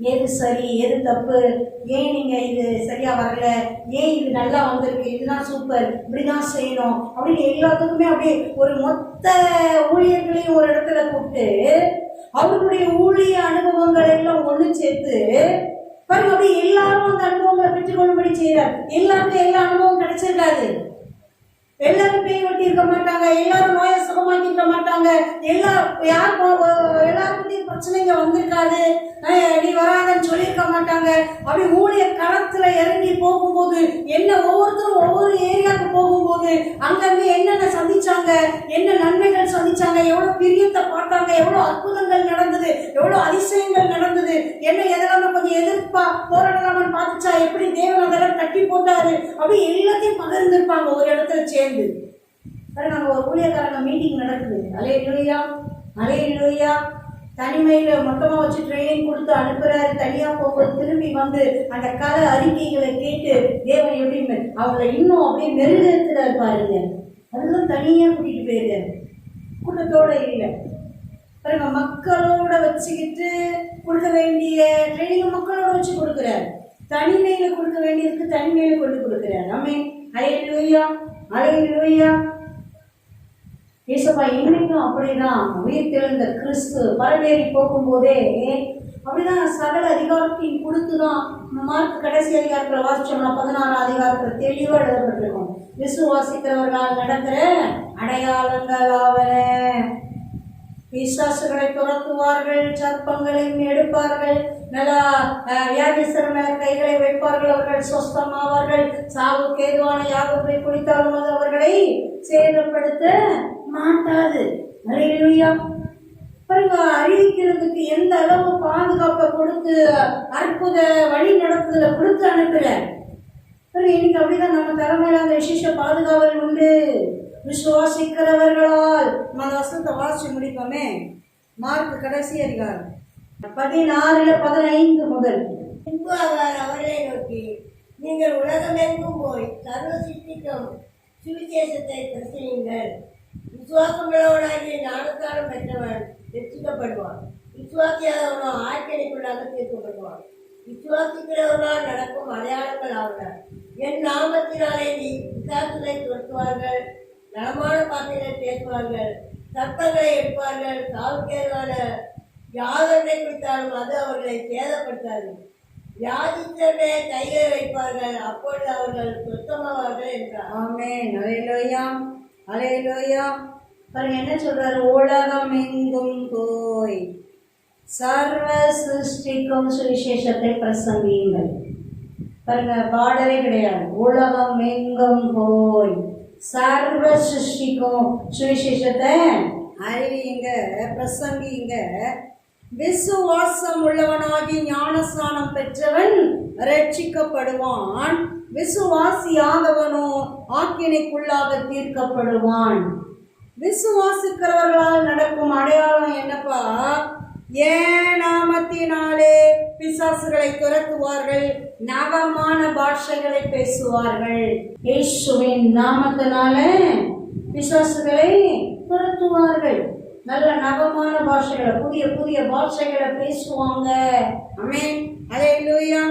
எது சரி எது தப்பு, ஏன் நீங்க இது சரியா வரல, ஏன் இது நல்லா வந்திருக்கு, இதுதான் சூப்பர், இப்படிதான் செய்யணும் அப்படின்னு எல்லாத்துக்குமே அப்படியே ஒரு மொத்த ஊழியர்களையும் ஒரு இடத்துல கூப்பிட்டு அவர்களுடைய ஊழிய அனுபவங்கள் எல்லாம் ஒண்ணு சேர்த்து பாருங்க, அப்படியே எல்லாரும் அந்த அனுபவங்களை பெற்றுக்கொள்ளும்படி செய்யறாரு. எல்லாருக்கும் எல்லா அனுபவம் கிடைச்சிருக்காது. எல்லாரும் பேய் வெட்டி இருக்க மாட்டாங்க, எல்லாரும் நோயை சுகமாக்கி இருக்க மாட்டாங்க, எல்லாருக்கும் பிரச்சனைங்க வந்திருக்காது, நீ வராதன்னு சொல்லியிருக்க மாட்டாங்க. அப்படி ஊழிய களத்துல இறங்கி போகும்போது என்ன ஒவ்வொருத்தரும் ஒவ்வொரு ஏரியாவுக்கு போகும்போது அங்கங்க என்னென்ன சந்திச்சாங்க, என்ன நன்மைகள் சந்திச்சாங்க, எவ்வளவு பிரியத்தை பார்த்தாங்க, எவ்வளவு அற்புதங்கள் நடந்தது, எவ்வளவு அதிசயங்கள் நடந்தது, என்ன எதெல்லாம் கொஞ்சம் எதிர்ப்பா போராடலாமன்னு பார்த்துச்சா, எப்படி தேவன் அதெல்லாம் தட்டி போட்டாரு, அப்படி எல்லாத்தையும் பகிர்ந்துருப்பாங்க ஒரு இடத்துல சேர்ந்து. நாங்க ஒரு ஊழியக்காரங்க மீட்டிங் நடக்குது, அல்லேலூயா அல்லேலூயா, தனிமையில மொத்தமா வச்சு ட்ரைனிங் கொடுத்து அனுப்புறாரு. தனியா போகும்போது திரும்பி வந்து அந்த கதை அறிக்கைகளை கேட்டு தேவன் எப்படின்னு அவங்களை இன்னும் அப்படியே மெருகேற்றுறாரு பாருங்க. அதுதான் தனியா கூட்டிட்டு போயிருக்காரு, கூட்டத்தோட இல்லை பாருங்க. மக்களோட வச்சுக்கிட்டு கொடுக்க வேண்டிய ட்ரைனிங் மக்களோட வச்சு கொடுக்குறாரு, தனிமையில கொடுக்க வேண்டியதுக்கு தனிமையில கொண்டு கொடுக்குறாரு. ஆமென் அல்லேலூயா அல்லேலூயா. இயேசுப்பா இன்னைக்கும் அப்படிதான் உயிர்த்தெழுந்த கிறிஸ்து பரவேறி போகும்போதே அப்படிதான் சகல அதிகாரத்தையும் கொடுத்துதான். மார்க் கடைசி அதிகாரத்துல வாசிச்சோம்னா 16ஆம் அதிகாரத்துல தெளிவா எழுதப்பட்டிருக்கும், விசுவாசிக்கிறவர்களால் நடக்கிற அடையாளங்கள் ஆவன. பிசாசுகளை துரத்துவார்கள், சர்ப்பங்களையும் எடுப்பார்கள், நல்லா வியாதிஸ்தர் மேல கைகளை வைப்பார்கள், அவர்கள் சொஸ்தமாவார்கள். சாவுக்கு ஏதுவான யாகத்தை குடித்தாலும் அது அவர்களை சேதப்படுத்த மாட்டாது. அல்லேலூயா. பாருங்க, அறிவிக்கிறதுக்கு எந்த அளவு பாதுகாப்பை கொடுத்து அற்புத வழி நடத்துதல கொடுத்து அனுப்புற. இன்னைக்கு அப்படிதான் நம்ம தலைமையில அந்த விசேஷ பாதுகாவல் உண்டு. விசுவாசிக்கிறவர்களால் அந்த வசனத்தை வாசிச்சு முடிப்போமே. மார்க் கடைசி அதிகாரம் 16:15 முதல். பின்பு அவர் அவர்களை நோக்கி, நீங்கள் உலகமெங்கும் போய் சர்வ சிருஷ்டிக்கும் சுவிசேஷத்தை பிரசங்கியுங்கள். விசுவாசமுள்ளவனாகிய ஞானஸ்நானம் பெற்றவன் ரட்சிக்கப்படுவான், விசுவாசியாதவனோ ஆட்சிக்குள்ளாக தீர்க்கப்படுவான். விசுவாசிக்கிறவனால் நடக்கும் அடையாளங்கள் ஆவன. என் நாமத்தினாலே நீ பிசாசுகளை துரத்துவார்கள், நலமான பாத்திரை பேசுவார்கள், சர்ப்பங்களை எடுப்பார்கள், சாவுக்கேதுவான யாதொன்றை குறித்தாலும் அது அவர்களை சேதப்படுத்தாது. வியாதித்தவர்களே கைகளை வைப்பார்கள், அப்பொழுது அவர்கள் சுத்தமாவார்கள் என்றார். ஆமென் அல்லேலூயா அல்லேலூயா. பாருங்க என்ன சொல்றாரு, உலகம் எங்கும் போய் சர்வ சிருஷ்டிக்கும் சுவிசேஷத்தை பிரசங்கியுங்கள். பாருங்க, பார்டரே கிடையாது, உலகம் எங்கும் போய் சர்வ சிருஷ்டிக்கும் சுவிசேஷத்தை அறிவியுங்க, பிரசங்கியுங்க. விசுவாசம் உள்ளவனாகி ஞானஸ்நானம் பெற்றவன் ரட்சிக்கப்படுவான், விசுவாசியாதவனோ ஆக்கினைக்குள்ளாக தீர்க்கப்படுவான். விசுவாசிக்கிறவர்களால் நடக்கும் அடையாளம் என்னப்பா? ஏன் நாமத்தினாலே பிசாசுகளை துரத்துவார்கள், நவமான பாஷைகளை பேசுவார்கள். இயேசுவின் நாமத்தினால பிசாசுகளை துரத்துவார்கள், நல்ல நவமான பாஷைகளை, புதிய புதிய பாஷைகளை பேசுவாங்க. ஆமென் அல்லேலூயா.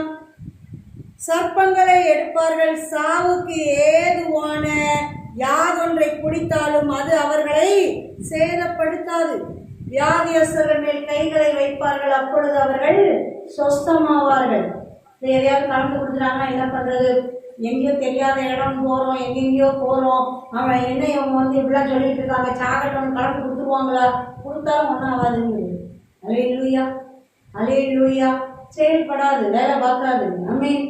சர்ப்பங்களை எடுப்பார்கள், சாவுக்கு ஏதுவான யாதொன்றை குடித்தாலும் அது அவர்களை சேதப்படுத்தாது. வியாதியஸ்தர்கள் மேல் கைகளை வைப்பார்கள், அப்பொழுது அவர்கள் சொஸ்தமாவார்கள். எதையாவது கலந்து கொடுத்துட்டாங்கன்னா என்ன பண்றது? எங்கேயோ தெரியாத இடம் போறோம், எங்கெங்கயோ போறோம், அவன் என்ன இவங்க வந்து இப்படிலாம் சொல்லிட்டு இருக்காங்க, சாக்கெட் கலந்து கொடுத்துருவாங்களா? கொடுத்தாலும் ஒன்றும் ஆகாதுங்க. அல்லேலூயா அல்லேலூயா. செயல்படாது, வேலை பார்க்காது. ஆமென்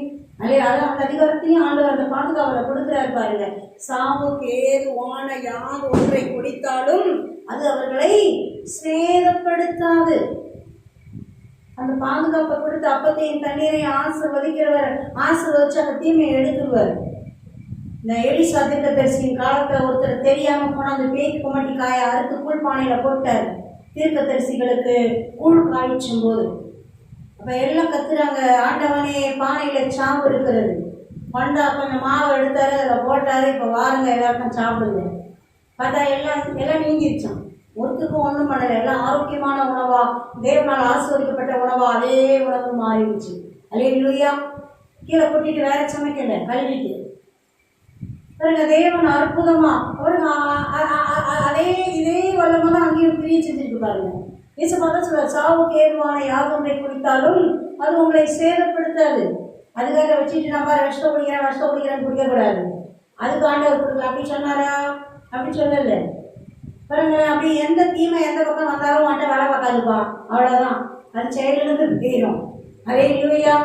அதான் அந்த அதிகாரத்தையும் ஆண்டவர் அந்த பாதுகாவலை கொடுக்கிறாரு பாருங்க. சாவுக்கு ஏதுவான யார் ஒன்றை குடித்தாலும் அது அவர்களை சேதப்படுத்தாது. அந்த பாதுகாப்பை கொடுத்து அப்பத்தையும் தண்ணீரையும் ஆசீர்வதிக்கிறவர் ஆசீர்வதிச்சு அந்த தீமையை எடுத்துருவார். இந்த எலிசா தீர்க்கதரிசியின் காலத்துல ஒருத்தர் தெரியாம போனா அந்த பேய் குமட்டி காயை அறுத்து கூழ் பானையில போட்டார். தீர்க்கதரிசிகளுக்கு கூழ் காய்ச்சும் போது அப்ப எல்லாம் கத்துறாங்க, ஆண்டவனே பானையில சாவு இருக்கிறது. பண்டா கொஞ்சம் மாவு எடுத்தாரு, அதில் போட்டாரு, இப்போ வாருங்க எல்லாருக்கும் சாப்பிடுங்க. பார்த்தா எல்லாம் நீங்கிருச்சான். ஒருத்துக்கும் ஒன்றும் பண்ணலை, எல்லாம் ஆரோக்கியமான உணவா, தேவனால் ஆசீர்வதிக்கப்பட்ட உணவா அதே உணவு மாறிடுச்சு. அல்லேலூயா. கீழே கொட்டிட்டு வேற சமைக்கல, கழுவிட்டு பாருங்க. தேவன் அற்புதமா பாருங்க, அதே இதே வல்லமா தான் அங்கேயும் பிரிய செஞ்சுட்டு பாருங்க. இயேசுப்பா தான் சொல்றார், சாவுக்கு ஏதுவான யாதொன்றை குடித்தாலும் அது உங்களை சேதப்படுத்தாது. அதுக்காக வச்சுட்டு நம்ம விஷம் குடிக்கிறேன்னு குடிக்கக்கூடாது. அதுக்கு ஆண்டவர் கொடுக்கல. அப்படி சொன்னாரா? அப்படி சொல்லல. பாருங்க, அப்படி எந்த தீமை எந்த பக்கம் வந்தாலும் அவன்கிட்ட வேலை பார்க்காதுப்பா, அவ்வளோதான். அது செயலிருந்து தீரும். அல்லேலூயா.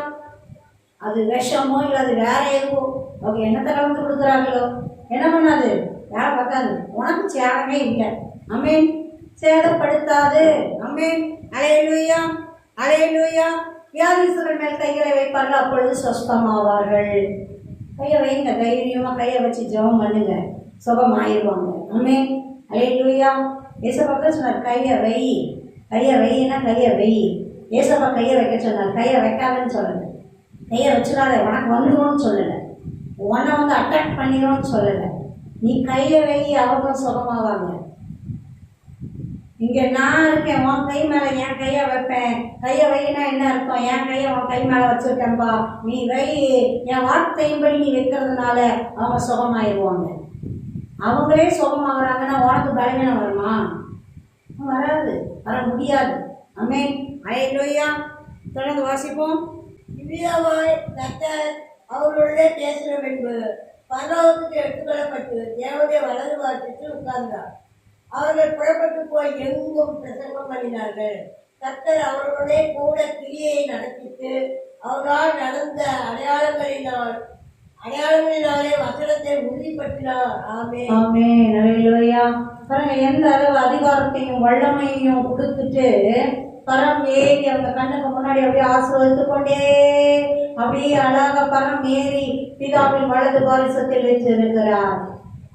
அது விஷமோ இல்லை அது வேற எதுவோ அவங்க என்னத்தை கலந்து கொடுக்குறாங்களோ என்ன பண்ணாது, வேலை பார்க்காது. உனக்கு சேதமே இல்லை. ஆமென். சேதப்படுத்தாது. ஆமென். அல்லேலூயா. அல்லேலூயா. வியாதிஸ்தர்கள் மேல் கைகளை வைப்பார்கள், அப்பொழுது சொஸ்தமாவார்கள். கையை வைங்க, தைரியமாக கையை வச்சு ஜெபம் பண்ணுங்க, சுகமாயிருவாங்க. ஆமென். அல்லேலூயா. ஏசப்பா சொன்னார் கையை வை. கையை வையினா கையை வை. ஏசப்பா கையை வைக்க சொன்னார், கையை வைக்காதன்னு சொல்லலை. கையை வச்சுடாத, உனக்கு வந்துடும்னு சொல்லலை. உன்னை வந்து அட்டாக் பண்ணிடும்னு சொல்லலை. நீ கையை வை, அவங்க சுகமாவாங்க. இங்கே நான் இருக்கேன், உன் கை மேலே என் கையை வைப்பேன். கையை வைனா என்ன அர்த்தம்? என் கையை உன் கை மேலே வச்சுருக்கேன்ப்பா, நீ வை. என் வார்த்தையின்படி நீ வைக்கிறதுனால அவங்க சுகமாயிடுவாங்க. அவங்களே சுகமாகறாங்கன்னா உனக்கு பலவீனம் வருமா? வராது, வர முடியாது. ஆமென். அல்லேலூயா. தொடர்ந்து வாசிப்போம். இவ்விதமாய் கர்த்தர் அவர்களுடைய பேசின பின்பு பரலோகத்துக்கு எடுத்துக்கொள்ளப்பட்டு தேவனுடைய வலது வாரத்திற்கு உட்கார்ந்தார். அவர்கள் புறப்பட்டு போய் எங்கும் பிரசங்கம் பண்ணினார்கள். கர்த்தர் அவர்களுடைய கூட கிரியையை நடத்திட்டு அவர்களால் நடந்த அடையாளங்களினாலே வசனத்தை உறுதிப்படுத்தினார். ஆமென். ஆமென். அல்லேலூயா. பாருங்க, எந்த அளவு அதிகாரத்தையும் வல்லமையையும் கொடுத்துட்டு பரம் ஏறி அவங்க கண்ணுக்கு முன்னாடி அப்படியே ஆசீர்வதித்து கொண்டே அப்படியே அழகாக பரம் ஏறி பிதாவின் வலது பாரிசத்தில் வச்சிருக்கிறார்.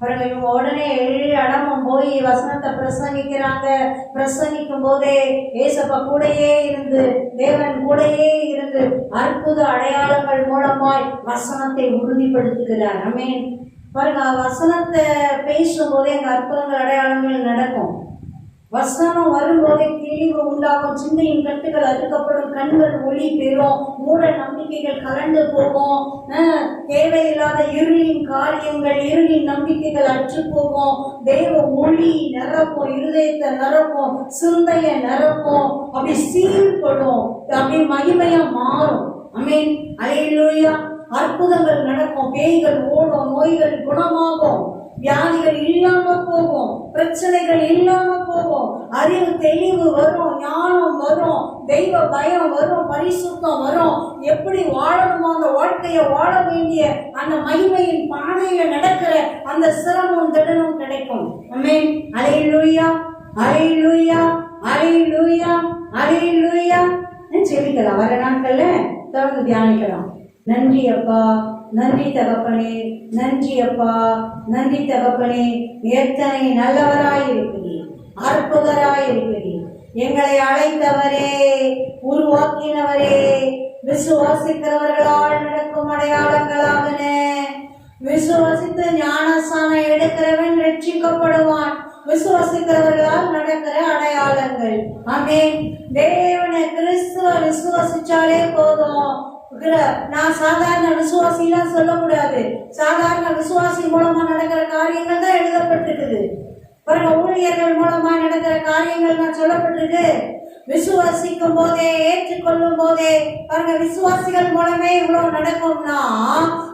பாருங்க, இவங்க உடனே 7 இடமும் போய் வசனத்தை பிரசங்கிக்கிறாங்க. பிரசங்கிக்கும் போதே ஏசப்பா கூடையே இருந்து, தேவன் கூடையே இருந்து அற்புத அடையாளங்கள் மூலமாய் வசனத்தை உறுதிப்படுத்துகிறார். ஆமென். பாருங்க, வசனத்தை பேசும் போதே எங்க அற்புதங்கள் அடையாளங்கள் நடக்கும். வசனம் வரும்போதே தெளிவு உண்டாகும், சிந்தையின் கட்டுகள் அறுக்கப்படும், கண்கள் ஒளி பெறும், மூட நம்பிக்கைகள் கலந்து போகும், தேவையில்லாத இருளின் காரியங்கள் இருளின் நம்பிக்கைகள் அற்று போகும், தெய்வ ஒளி நிரப்பும், இருதயத்தை நிரப்பும், சிந்தையை நிரப்பும், அப்படி சீர்படும், அப்படி மகிமையா மாறும். ஆமென். அல்லேலூயா. அற்புதங்கள் நடக்கும், பேய்கள் ஓடும், நோய்கள் குணமாகும், வியாதிகள் இல்லாம போகும், பிரச்சனைகள் இல்லாம போகும், அறிவு தெளிவு வரும், ஞானம் வரும், தெய்வ பயம் வரும், பரிசுத்தம் வரும். எப்படி வாழணுமோ அந்த வாழ்க்கையை வாழ வேண்டிய அந்த மகிமையின் பாதையில நடக்கிற அந்த சிரமம் திடனும் கிடைக்கும். ஆமென். அல்லேலூயா. அல்லேலூயா. அல்லேலூயா. அல்லேலூயா. செபிக்கலாம். வர நாட்கள்ல தொடர்ந்து தியானிக்கலாம். நன்றி அப்பா, நன்றி தகப்பனே, நன்றி அப்பா, நன்றி தகப்பனே. எத்தனை நல்லவராயிருக்கிறீர், அற்புதராயிருக்கிறீர். எங்களை அழைத்தவரே, உருவாக்கினவரே, விசுவாசிக்கிறவர்களால் நடக்கும் அடையாளங்களாகன. விசுவாசித்து ஞானஸ்நானம் எடுக்கிறவன் ரட்சிக்கப்படுவான். விசுவாசிக்கிறவர்களால் நடக்கிற அடையாளங்கள். ஆமென். தேவனை கிறிஸ்துவ விசுவாசிச்சாலே போதும். நான் சாதாரண விசுவாசிலாம் சொல்லக்கூடாது. சாதாரண விசுவாசி மூலமா நடக்கிற காரியங்கள் தான் எழுதப்பட்டிருக்குது. பாருங்க, ஊழியர்கள் மூலமா நடக்கிற காரியங்கள் தான் சொல்லப்பட்டிருக்கு. விசுவாசிக்கும் போதே, ஏற்றுக்கொள்ளும் போதே, பாருங்க, விசுவாசிகள் மூலமே இவ்வளவு நடக்கும்னா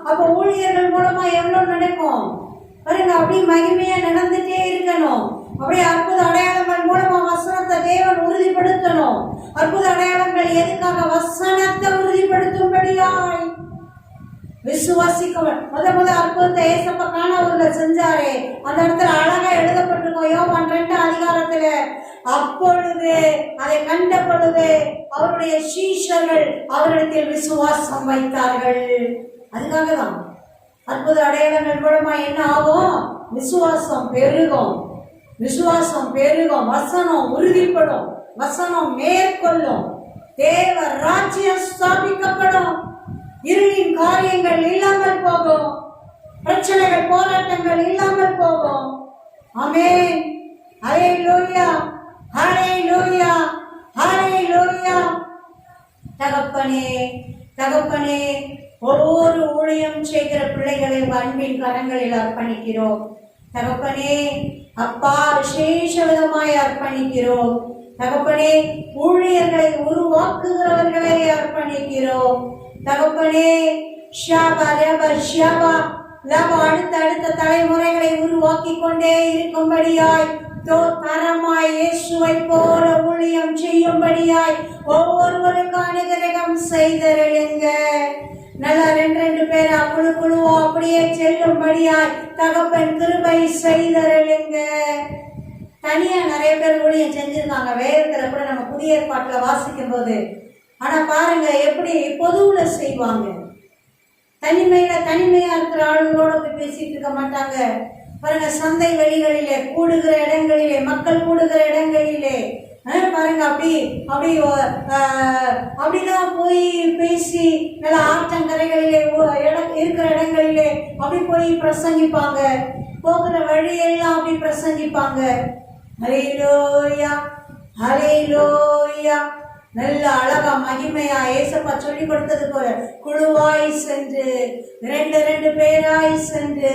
அப்ப ஊழியர்கள் மூலமா எவ்வளவு நடக்கும் பாருங்க. அப்படி மகிமையா நடந்துட்டே இருக்கணும். அப்படியே அற்புத அடையாளங்கள் மூலமா வசனத்தை தேவன் உறுதிப்படுத்தணும். அற்புத அடையாளங்கள் எதுக்காக? வசனத்தை உறுதிப்படுத்தும்படியாய். விசுவாசிக்கவன் முத அற்புதத்தை ஏசப்பா கானாவூர்ல செஞ்சாரே, அந்த இடத்துல அழகா எழுதப்பட்டிருக்கோம் யோவான் 2 அதிகாரத்துல. அப்பொழுது அதை கண்ட பொழுது அவருடைய சீஷர்கள் அவரிடத்தில் விசுவாசம் வைத்தார்கள். அதுக்காக தான் அற்புத அடையாளங்கள் மூலமா என்ன ஆகும்? விசுவாசம் பெருகும். விசுவாசம் பெருகும், வசனம் உறுதிப்படும், வசனம் மேற்கொள்ளும், தேவ ராஜ்யம் ஸ்தாபிக்கப்படும், இருளின் காரியங்கள் இல்லாமல் போகும், பிரச்சனைகள் போராட்டங்கள் இல்லாமல் போகும். ஆமென். ஹல்லேலூயா. ஹல்லேலூயா. ஹல்லேலூயா. தகப்பனே, தகப்பனே, ஒவ்வொரு ஊழியம் செய்கிற பிள்ளைகளை அன்பின் கரங்களில் அர்ப்பணிக்கிறோம். தகப்பனே, அப்பா, விசேஷ விதமாய் அர்ப்பணிக்கிறோம். தகப்பனே, ஊழியர்களை உருவாக்குகிறவர்களை அர்ப்பணிக்கிறோம். தகப்பனே, ஷாபா ரப ஷாபா அடுத்த அடுத்த தலைமுறைகளை உருவாக்கி கொண்டே இருக்கும்படியாய் தரமாய் இயேசுவை போல ஊழியம் செய்யும்படியாய் ஒவ்வொருவருக்கு அனுகிரகம் செய்தருளுங்க. நல்லா ரெண்டு பேரா குழுவா அப்படியே செல்லும்படியாய் தகப்பன் கிருபை செய்தருளுங்க. தனியா நிறைய பேர் ஊழியம் செஞ்சிருக்காங்க வேதத்துல கூட, நம்ம புதிய ஏற்பாட்டுல வாசிக்கும் போது. ஆனா பாருங்க எப்படி பொதுவுல செய்வாங்க. தனிமையா இருக்கிற ஆளுங்களோட போய் பேசிட்டு இருக்க மாட்டாங்க. பாருங்க சந்தை வெளிகளிலே, கூடுகிற இடங்களிலே, மக்கள் கூடுகிற இடங்களிலே பாருங்க அப்படிதான் போய் பேசி நல்ல ஆற்றங்கரைகளிலே இருக்கிற இடங்களிலே அப்படி போய் பிரசங்கிப்பாங்க. போகிற வழியெல்லாம் அப்படி பிரசங்கிப்பாங்க. ஹல்லேலூயா ஹல்லேலூயா. நல்ல அழகா மகிமையா ஏசப்பா சொல்லி கொடுத்தது போல குழுவாய் சென்று ரெண்டு பேராய் சென்று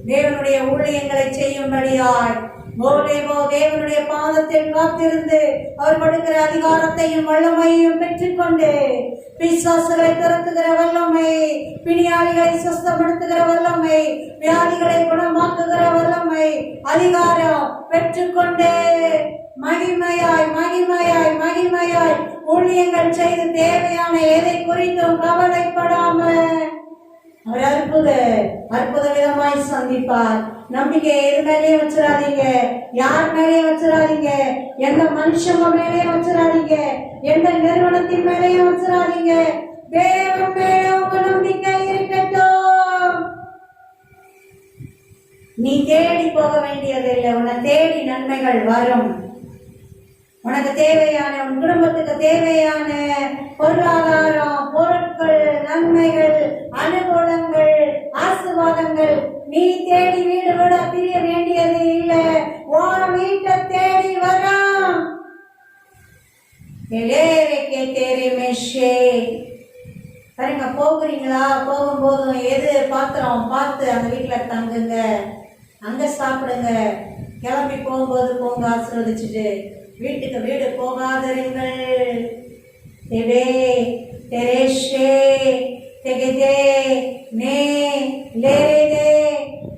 தேவனுடைய ஊழியங்களை செய்யும்படியாய் தேவனுடைய பாதத்தில் காத்திருந்து அவர் கொடுக்கிற அதிகாரத்தையும் வல்லமையும் பெற்றுக்கொண்டு பிசாசுகளை துரத்துகிற வல்லமை, பிணியாளிகளை சுஸ்தப்படுத்துகிற வல்லமை, வியாதிகளை குணமாக்குகிற வல்லமை, அதிகாரம் பெற்றுக்கொண்டு மகிமையாய் மகிமையாய் மகிமையாய் ஊழியங்கள் செய்து தேவையான எதை குறித்தும் கவலைப்படாம அவர் அற்புத விதமாய் சந்திப்பார். நம்பிக்கை எது மேலேயும் வச்சிடாதீங்க, யார் மேலேயும் வச்சிடாதீங்க, எந்த மனுஷங்க மேலேயும் வச்சிடாதீங்க, எந்த நிறுவனத்தின் மேலேயும் வச்சிடாதீங்க. தேவன் மேலே உங்க நம்பிக்கை இருக்கட்டும். நீ தேடி போக வேண்டியதில்லை, உன்னை தேடி நன்மைகள் வரும். உனக்கு தேவையான, உன் குடும்பத்துக்கு தேவையான பொருளாதாரம், பொருட்கள், நன்மைகள், அனுகூலங்கள், ஆசீர்வாதங்கள் நீ தேடி வீடு விட பிரிய வேண்டியது இல்லை, உன் வீட்டை தேடி வரும். சரிங்க, போகிறீங்களா? போகும்போதும் எது பாத்திரம் பார்த்து அந்த வீட்டுல தங்குங்க, அங்க சாப்பிடுங்க. கிளம்பி போகும்போது போங்க ஆசீர்வதிச்சுட்டு, வீட்டுக்கு வீடு போகாதீர்கள்.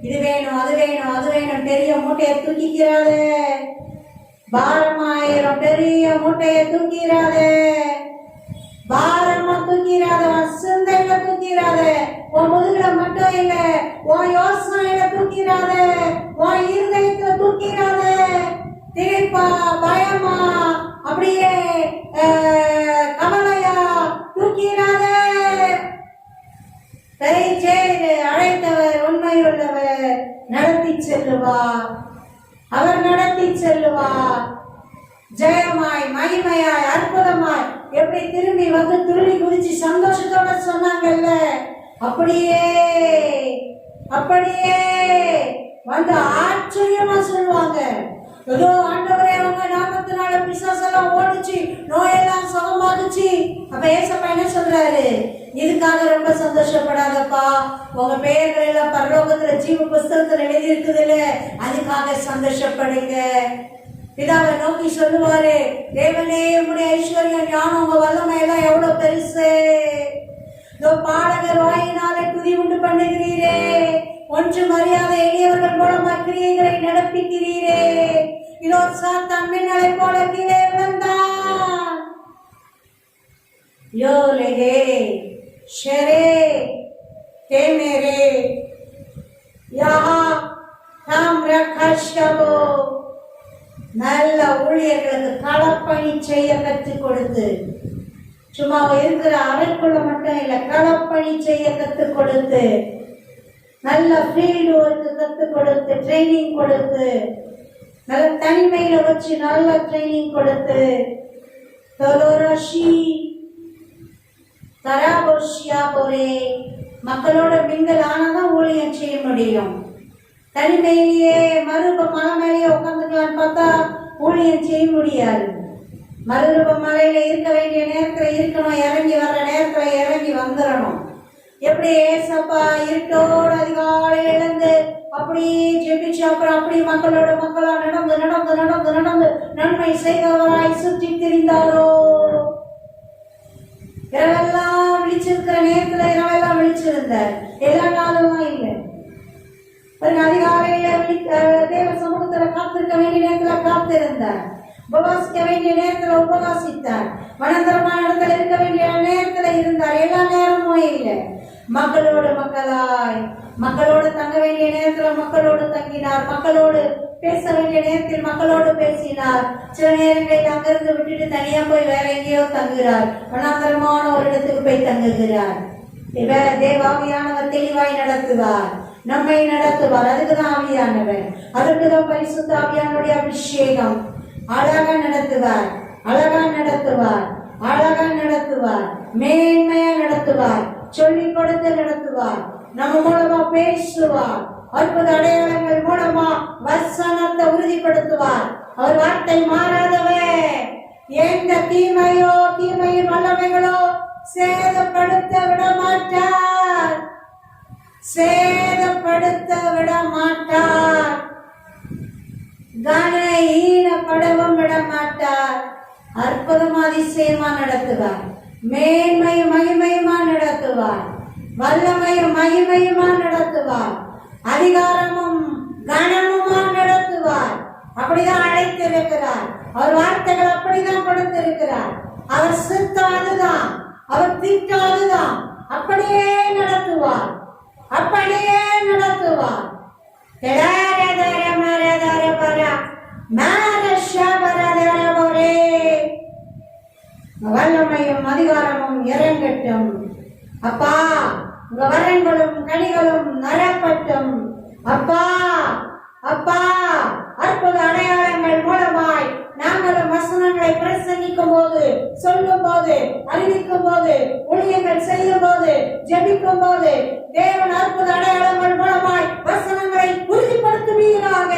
இது வேணும் அது வேணும் அது வேணும் பெரிய மூட்டையை தூக்கிக்கிறாத. பாரமாயிரம் பெரிய மூட்டையை தூக்கிறாத, பாரமா தூக்கிறாத, சிந்தையில தூக்கிறாத, உன் முதுகுல மட்டும் இல்ல, உன் யோசனையில தூக்கிறாத, உன் இருதயத்துல தூக்கிறாத. திகைப்பா, பயமா, அப்படியே கவலையா தூக்கிறாத. அழைத்தவர் உண்மையுள்ளவர், நடத்தி செல்லுவார். அவர் நடத்தி செல்லுவார். ஜெயமாய் மகிமையாய் அற்புதமாய் எப்படி திரும்பி வந்து துள்ளி குதிச்சு சந்தோஷத்தோட சொன்னாங்கல்ல, அப்படியே அப்படியே வந்து ஆச்சரியமா சொல்லுவாங்க. ஏதோ ஆண்டவரே அவங்க நாமத்தினால பிசாசெல்லாம் ஓடிச்சு, நோயெல்லாம் சுகமாகுச்சு. அப்ப ஏசப்பா என்ன சொல்றாரு? இதுக்காக ரொம்ப சந்தோஷப்படாதப்பா, உங்க பெயர்கள் எல்லாம் பரலோகத்துல ஜீவ புஸ்தகத்துல எழுதி இருக்குதுல்ல, அதுக்காக சந்தோஷப்படுங்க. பிதாவை நோக்கி சொல்லுவாரு, தேவனே உங்களுடைய ஐஸ்வர்யம் ஞானம் உங்க வல்லமை எல்லாம் எவ்வளவு பெருசு. பாடகர் வாயினாலே துதி உண்டு பண்ணுகிறீரே, ஒன்று மரியாதை எளியவர்கள் மூலமா கிரியைகளை நடப்பிக்கிறீரே. இதோ சாத்தான் மின்னலை போல கீழே விழுந்தான். யோலேகே ஷரே தேமேரே யஹா தாம் ரகஷபோ. நல்ல ஊழியர்களுக்கு களப்பணி செய்ய கற்றுக் கொடுத்து, சும்மா இருக்கிற அறைக்குள்ள மட்டும் இல்ல, களப்பணி செய்ய கற்றுக் கொடுத்து, நல்ல ஃபீல்டு ஒர்க்கு கற்றுக் கொடுத்து, ட்ரைனிங் கொடுத்து, நல்ல தனிமையில வச்சு நல்ல ட்ரைனிங் கொடுத்து, மக்களோட மிங்கல் ஆனாதான் ஊழியம் செய்ய முடியும். தனிமையிலேயே மறுப மலை மேலேயே உட்காந்துக்கலான்னு பார்த்தா ஊழியம் செய்ய முடியாது. மறுரூப மலையில இருக்க வேண்டிய நேரத்துல இருக்கணும், இறங்கி வர்ற நேரத்துல இறங்கி வந்துடணும். எப்படி ஏசப்பா இருட்டோடு அதிகாலையில இருந்து அப்படி ஜெபிச்சு அப்புறம் அப்படி மக்களா நடந்து நடந்து நடந்து நடந்து நன்மை செய்தவராய் சுற்றி திரிந்தாரோ. இரவெல்லாம் விழிச்சிருக்கிற நேரத்துல இரவெல்லாம் விழிச்சிருந்தார், எல்லா நாளும் இல்லை. அதிகாலையில தேவ சமூகத்துல காத்திருக்க வேண்டிய நேரத்துல காத்திருந்தார், உபவாசிக்க வேண்டிய நேரத்துல உபவாசித்தார், வனந்தரமான இடத்துல இருக்க வேண்டிய நேரத்துல இருந்தார். எல்லா நேரமும் இல்லை, மக்களோடு மக்களாய், மக்களோடு தங்க வேண்டிய நேரத்துல மக்களோடு தங்கினார், மக்களோடு பேச வேண்டிய நேரத்தில் மக்களோடு பேசினார். சில நேரங்களில் அங்கிருந்து விட்டுட்டு தனியா போய் வேற எங்கேயோ தங்குகிறார், வனாந்தரமான ஒரு இடத்துக்கு போய் தங்குகிறார். தேவாவியானவர் தெளிவாய் நடத்துவார், நம்மை நடத்துவார். அதுக்குதான் ஆவியானவர், அதற்குதான் பரிசுத்த ஆவியானுடைய அபிஷேகம். அழகா நடத்துவார், அழகா நடத்துவார், அழகா நடத்துவார், மேன்மையா நடத்துவார், சொல்லிக் கொடுத்து நடத்துவார், நம்ம மூலமா பேசுவார், அற்புத அடையாளங்கள் மூலமா வசனத்தை உறுதிப்படுத்துவார். அவர் வார்த்தை மாறாதவர். எந்த தீமையோ தீமையின் வல்லமைகளோ சேதப்படுத்த விட மாட்டார், சேதப்படுத்த விட மாட்டார், ஈனப்படவும் விட மாட்டார். அற்புதமா அதிசயமா நடத்துவார், மேன்மையும் மகிமையுமா நடத்துவார், வல்லமையும் மகிமையுமா நடத்துவார், அதிகாரமும் கனமுமா நடத்துவார். அப்படிதான் அழைத்திருக்கிறார், அவர் வார்த்தைகள் அப்படிதான் கொடுத்திருக்கிறார். அவர் சித்தம் அதுதான், அவர் திட்டம் அதுதான். அப்படியே நடத்துவார், அப்படியே நடத்துவார். வல்லமையும் அதிகாரமும் இறங்கட்டும் அப்பா, உங்க வரங்களும் கனிகளும் நரப்பட்டும் அப்பா. அப்பா, அற்புத அடையாளங்கள் மூலமாய் நாங்களும் வசனங்களை பிரசங்கிக்கும் போது, சொல்லும் போது, அறிவிக்கும் போது, ஊழியங்கள் செய்யும் போது, ஜெபிக்கும் போது தேவன் அற்புத அடையாளங்கள் மூலமாய் வசனங்களை உறுதிப்படுத்துவீராக.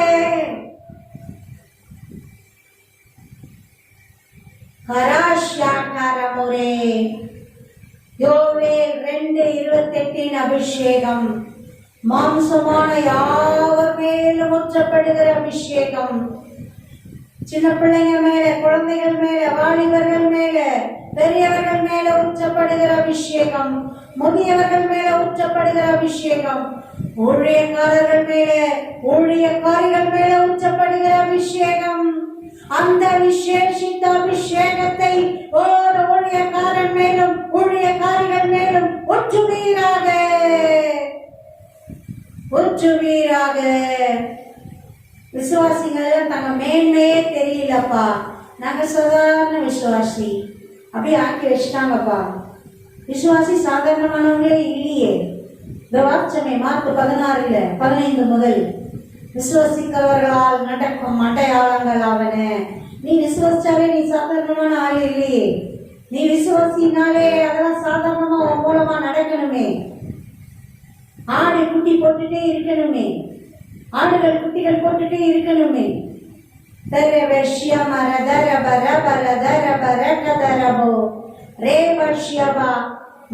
யோவேல் 2:28 அபிஷேகம் மாம்சமான யாவர் மேலும் ஊற்றப்படுகிற அபிஷேகம். சின்ன பிள்ளைங்க மேல, குழந்தைகள் மேல, வாலிபர்கள் மேல, பெரியவர்கள் மேல ஊற்றப்படுகிற அபிஷேகம், முதியவர்கள் மேல ஊற்றப்படுகிற அபிஷேகம், ஊழியக்காரர்கள் மேல, ஊழியக்காரிகள் மேல ஊற்றப்படுகிற அபிஷேகம். அந்த விசேஷித்த அபிஷேகத்தை ஒரு ஊழியக்காரன் மேலும் ஊழியக்காரிகள் மேலும் ஊற்றுவீராக, ஊற்றுவீராக. விசுவாசிகள் தங்க மேன்மையே தெரியலப்பா, நாங்க சாதாரண விசுவாசி அப்படியே ஆக்கி வச்சுட்டாங்கப்பா. விசுவாசி சாதாரணமானவங்களே இல்லையே. இந்த வார்த்தை மார்க் 16:15 முதல் விசுவசிக்கிறவர்களால் நடக்கும் அடையாளங்கள் ஆவன. நீ விசுவசிச்சாலே நீ சாதாரணமான ஆள் இல்லையே. நீ விசுவாசினாலே அதெல்லாம் சாதாரணமா உன் மூலமா நடக்கணுமே. ஆடு குட்டி போட்டுட்டே இருக்கணுமே, ஆடுகள் குட்டிகள் போட்டுட்டே இருக்கணுமே.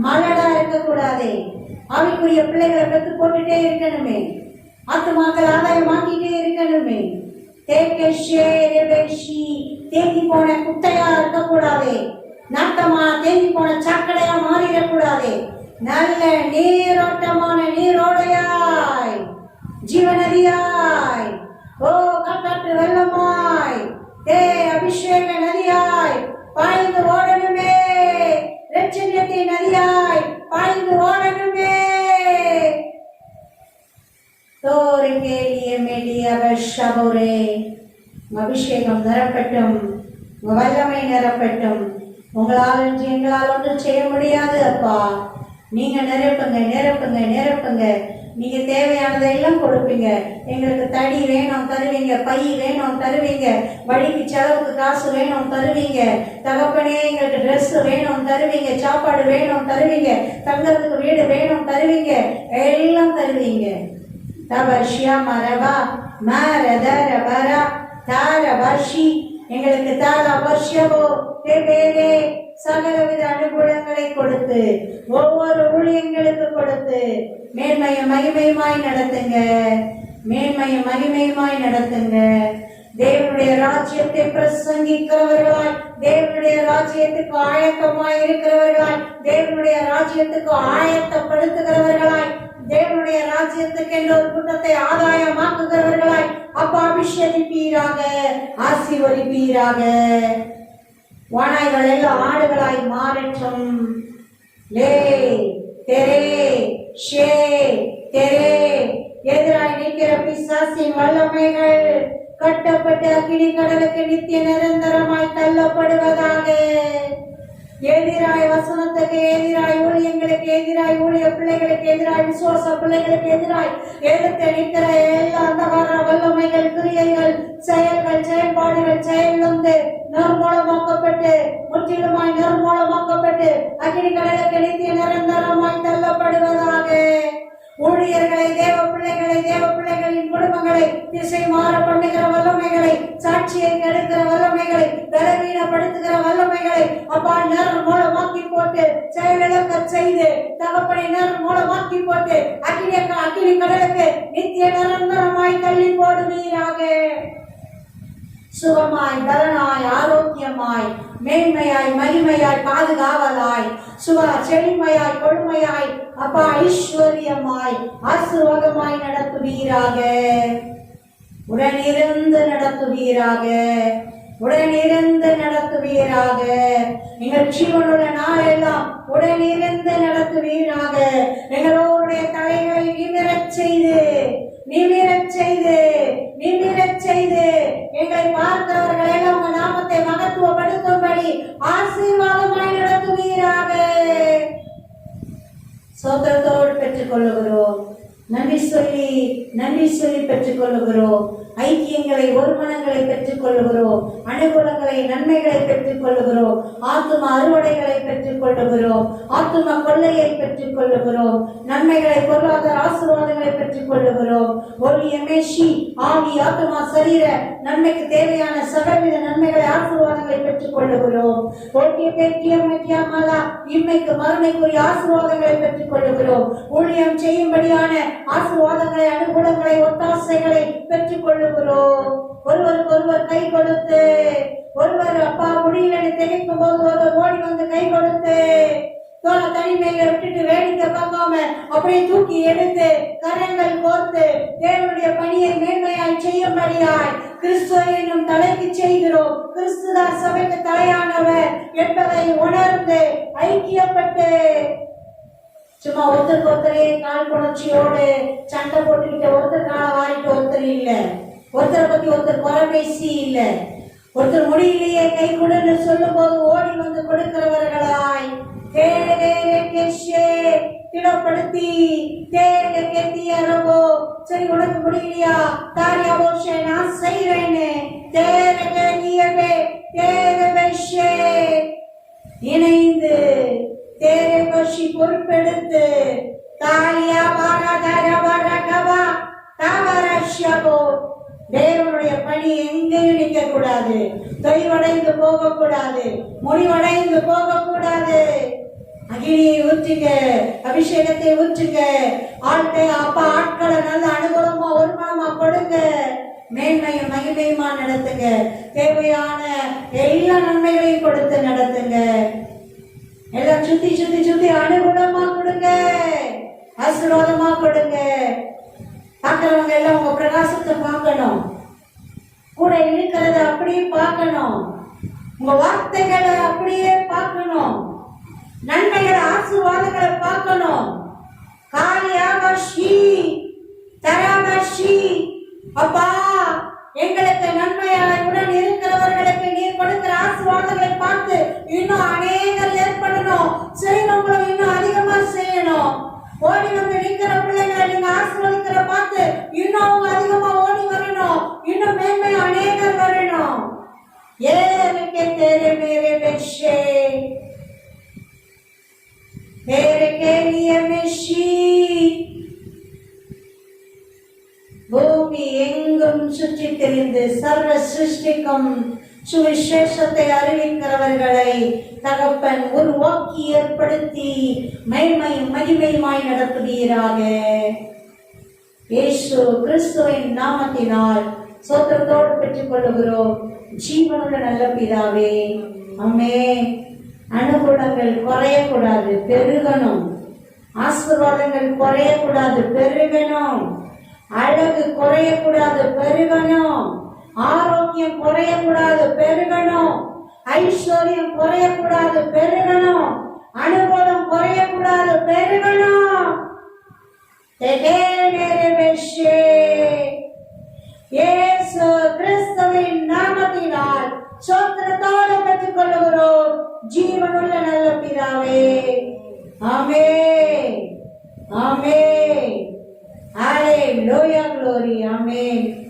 மலடா இருக்க கூடாது, அவைக்குரிய பிள்ளைகளை பெற்று போட்டுட்டே இருக்கணுமே, ஆத்துமாக்கள் ஆதாயமாக்கிட்டே இருக்கணுமே. தேங்கி போன குட்டையா இருக்கக்கூடாது, நாட்டமா தேங்கி போன சாக்கடையா மாறிடக்கூடாது. நல்ல நீரோட்டமான நீரோடையாய், ஜீவநதியாய், ஓ காற்று வெள்ளமாய், அபிஷேக நதியாய் பாய்ந்து ஓடணுமே, ரட்சணியத்தின் நதியாய் பாய்ந்து ஓடணுமே. அபிஷேகம் நிரப்பட்டும், வல்லமை நிரப்பட்டும். உங்களால் எங்களால் ஒன்றும் செய்ய முடியாது அப்பா. நீங்க நிரப்புங்க, நிரப்புங்க, நிரப்புங்க. நீங்க தேவையானதெல்லாம் கொடுப்பீங்க. எங்களுக்கு தடி வேணும் தருவீங்க, பை வேணும் தருவீங்க, வழிக்கு செலவுக்கு காசு வேணும் தருவீங்க, தகப்பனே எங்களுக்கு ட்ரெஸ் வேணும் தருவீங்க, சாப்பாடு வேணும் தருவீங்க, தங்கறதுக்கு வீடு வேணும் தருவீங்க, எல்லாம் தருவீங்க. எங்களுக்கு சகலவித அனுகூலங்களை கொடுத்து, ஒவ்வொரு ஊழியங்களுக்கு கொடுத்து மேன்மையும் மகிமையுமாய் நடத்துங்க, மேன்மையும் மகிமையுமாய் நடத்துங்க. தேவனுடைய ராஜ்யத்தை பிரசங்கிக்கிறவர்களாய், தேவனுடைய ராஜ்யத்துக்கு ஆயத்தமாய் இருக்கிறவர்களாய், தேவனுடைய ராஜ்யத்துக்கு ஆயத்தப்படுத்துகிறவர்களாய், தேவனுடைய ராஜ்யத்துக்கு என்ற ஒரு கூட்டத்தை ஆதாயமாக்குகிறவர்களாய் அப்பா அபிஷேகிப்பீராக, ஆசீர்வதிப்பீராக. வானாய்கள் எல்லாம் ஆடுகளாய் மாறட்டும். லே தெரே ஷே தெரே. எதிராய் நிற்கிற பிசாசின் வல்லமைகள் கட்டப்பட்டு அக்கினி கடலுக்கு நித்திய நிரந்தரமாய் தள்ளப்படுவதாக. எதிராய் வசனத்துக்கு எதிராய், ஊழியங்களுக்கு எதிராய், ஊழிய பிள்ளைகளுக்கு எதிராய், விசுவாச பிள்ளைகளுக்கு எதிராய் எதிர்த்து நிற்கிற எல்லா அந்தகார வல்லமைகள், கிரியைகள், செயல்கள், செயல்பாடுகள் செயலிழந்து நிர்மூலமாக்கப்பட்டு, முற்றிலுமாய் நிர்மூலமாக்கப்பட்டு அக்கினி கடலுக்கு நித்திய நிரந்தரமாய் தள்ளப்படுவதாக. ஊழியர்களை, தேவ பிள்ளைகளின் குடும்பங்களை திசை மாற பண்ணுகிற வல்லமைகளை, சாட்சியை கெடுக்கிற வல்லமைகளை, பலவீனப்படுத்துகிற வல்லமைகளை அப்பா நிர்மூலமாக்கி போட்டு, செயலிழக்க செய்து, தகப்பனை நிர்மூலமாக்கி போட்டு அக்கினி கடலுக்கு நித்திய நிரந்தரமாய் தள்ளி போடுவீராக. சுகமாய், பலனாய், ஆரோக்கியமாய், மேன்மையாய், மகிமையாய், பாதுகாவலாய், செழிமையாய், கொழுமையாய், அப்பா ஐஸ்வர்யமாய், ஆசீர்வாதமாய் நடத்துவீராக. உடனிருந்து நடத்துவீராக, உடனிருந்து நடத்துவீராக. எங்கள் ஜீவனுள்ள நாளெல்லாம் உடனிருந்து நடத்துவீராக. எங்களுடைய தலைகளை நிமிரச் செய்து, நிமிரச் செய்து, நிமிரச் செய்து, எங்களை பார்க்கிறவர்கள் எல்லாம் உங்க நாமத்தை மகத்துவப்படுத்தும்படி ஆசீர்வாதமாய் நடத்துவீராக. சோதரத்தோடு பெற்றுக் கொள்ளுகிறோம். நன்றி சொல்லி பெற்றுக் கொள்ளுகிறோம். ஐக்கியங்களை, ஒருமனங்களை பெற்றுக் கொள்ளுகிறோம். அனுகூலங்களை, நன்மைகளை பெற்றுக் கொள்ளுகிறோம். ஆத்தும அறுவடைகளை பெற்றுக் கொள்ளுகிறோம். ஆத்தும கொள்ளையை பெற்றுக் கொள்ளுகிறோம். நன்மைகளை, பொருளாதார ஆசீர்வாதங்களை பெற்றுக் கொள்ளுகிறோம். ஒளி எமேஷி ஆவி, ஆத்துமா, சரீர நன்மைக்கு தேவையான சகலவித நன்மைகளை, ஆசீர்வாதங்களை பெற்றுக் கொள்ளுகிறோம். இம்மைக்கு மறுமைக்குரிய ஆசீர்வாதங்களை பெற்றுக் கொள்ளுகிறோம். ஊழியம் செய்யும்படியான ஆசீர்வாதங்களை, அனுகூலங்களை, ஒத்தாசைகளை பெற்றுக் கொள்ளுகிறோம். ஒருவருக்கு ஒருவர் கை கொடுத்து, ஒருவர் அப்பா முடியல திகைக்கும் போது ஒருவர் ஓடி வந்து கை கொடுத்து, தனிமையில விட்டுட்டு வேடிக்கை பார்க்காம அப்படியே தூக்கி எடுத்து கரங்கள் கோர்த்து தேவனுடைய பணியை மேன்மையாய் செய்யும்படியாய் கிறிஸ்துவை என்னும் தலைக்கு செய்கிறோம். கிறிஸ்துதான் சபைக்கு தலையானவர் என்பதை உணர்ந்து ஐக்கியப்பட்டு, சும்மா ஒருத்தருக்கு ஒருத்தரே கால் புணர்ச்சியோடு சண்டை போட்டுக்கிட்ட, ஒருத்தர் காலை வாரிட்டு ஒருத்தர் இல்ல, ஒருத்தரை பத்தி ஒருத்தர் குறை பேசி இல்ல, ஒருத்தர் முடியலையே கை கொடுன்னு சொல்லும் போது ஓடி வந்து கொடுக்கிறவர்களாய் திடப்படுத்தி, சரி உனக்கு முடியலையா தாரியாவோஷே நான் செய்றேன்னு இணைந்து தேரை பஷி பொறுப்பெடுத்து தாரியா தேவனுடைய பணி எங்கேயும் நிற்க கூடாது, தொய்வடைந்து போக கூடாது, முடிவடைந்து போக கூடாது. அகிலியை ஊற்றுங்க, அபிஷேகத்தை ஊற்றுங்க, ஆட்களை நல்ல அனுகூலமா ஒருமனமா கொடுங்க, மேன்மையும் மகிமையுமா நடத்துங்க, தேவையான எல்லா நன்மைகளையும் கொடுத்து நடத்துங்க. எல்லாம் சுத்தி சுத்தி சுத்தி அனுகூலமா கொடுங்க, ஆசீர்வாதமா கொடுங்க. பார்க்கிறவங்க எல்லாம் உங்க பிரகாசத்தை பார்க்கணும், கூட இருக்கிறத அப்படியே பார்க்கணும், உங்க வார்த்தைகளை அப்படியே பார்க்கணும், நன்மைகளை, ஆசீர்வாதங்களை பார்க்கணும். காலியாவஷி தராவஷி அப்பா, எங்களுக்கு நன்மையுடன் இருக்கிறவர்களுக்கு நீர் கொடுக்கிற ஆசீர்வாதங்களை பார்த்து இன்னும் அநேகர் ஏற்படணும், செய்யறவங்களும் இன்னும் அதிகமா செய்யணும். ஓடி வந்து நிற்கிற பிள்ளைங்களை நீங்க ஆசீர்வதிக்கிற பார்த்து இன்னும் அவங்க அதிகமா ஓடி வரணும், இன்னும் மேன்மை அநேகர் வரணும். ஏற்கே தேரே மேரே பெஷே பூமி எங்கும் சுற்றி தெரிந்து சர்வ சிருஷ்டிக்கும் சுவிசேஷத்தை அறிவிக்கிறவர்களை தகப்பன் உருவாக்கி ஏற்படுத்தி மேன்மையும் மகிமையுமாய் நடத்துவீராக. இயேசு கிறிஸ்துவின் நாமத்தினால் சோத்திரத்தோடு பெற்றுக் கொள்ளுகிறோம் ஜீவனுள்ள நல்ல பிதாவே, ஆமென். அனுகூலங்கள் குறையக்கூடாது, பெருகணும். ஆசீர்வாதங்கள் குறையக்கூடாது, பெருகணும். அழகு குறையக்கூடாது, பெருகணும். ஆரோக்கியம் குறையக்கூடாது, பெருகணும். ஐஸ்வர்யம் குறையக்கூடாது, பெருகணும். அனுபவம் குறையக்கூடாது, பெருகணும். இயேசு கிறிஸ்துவின் நாமத்தினால் சோத்திரத்தோடு பெற்றுக் கொள்ளுகிறோம் ஜீவனுள்ள நல்ல பிதாவே. ஆமென், ஆமென். ஹalleluya, glory, ஆமென்.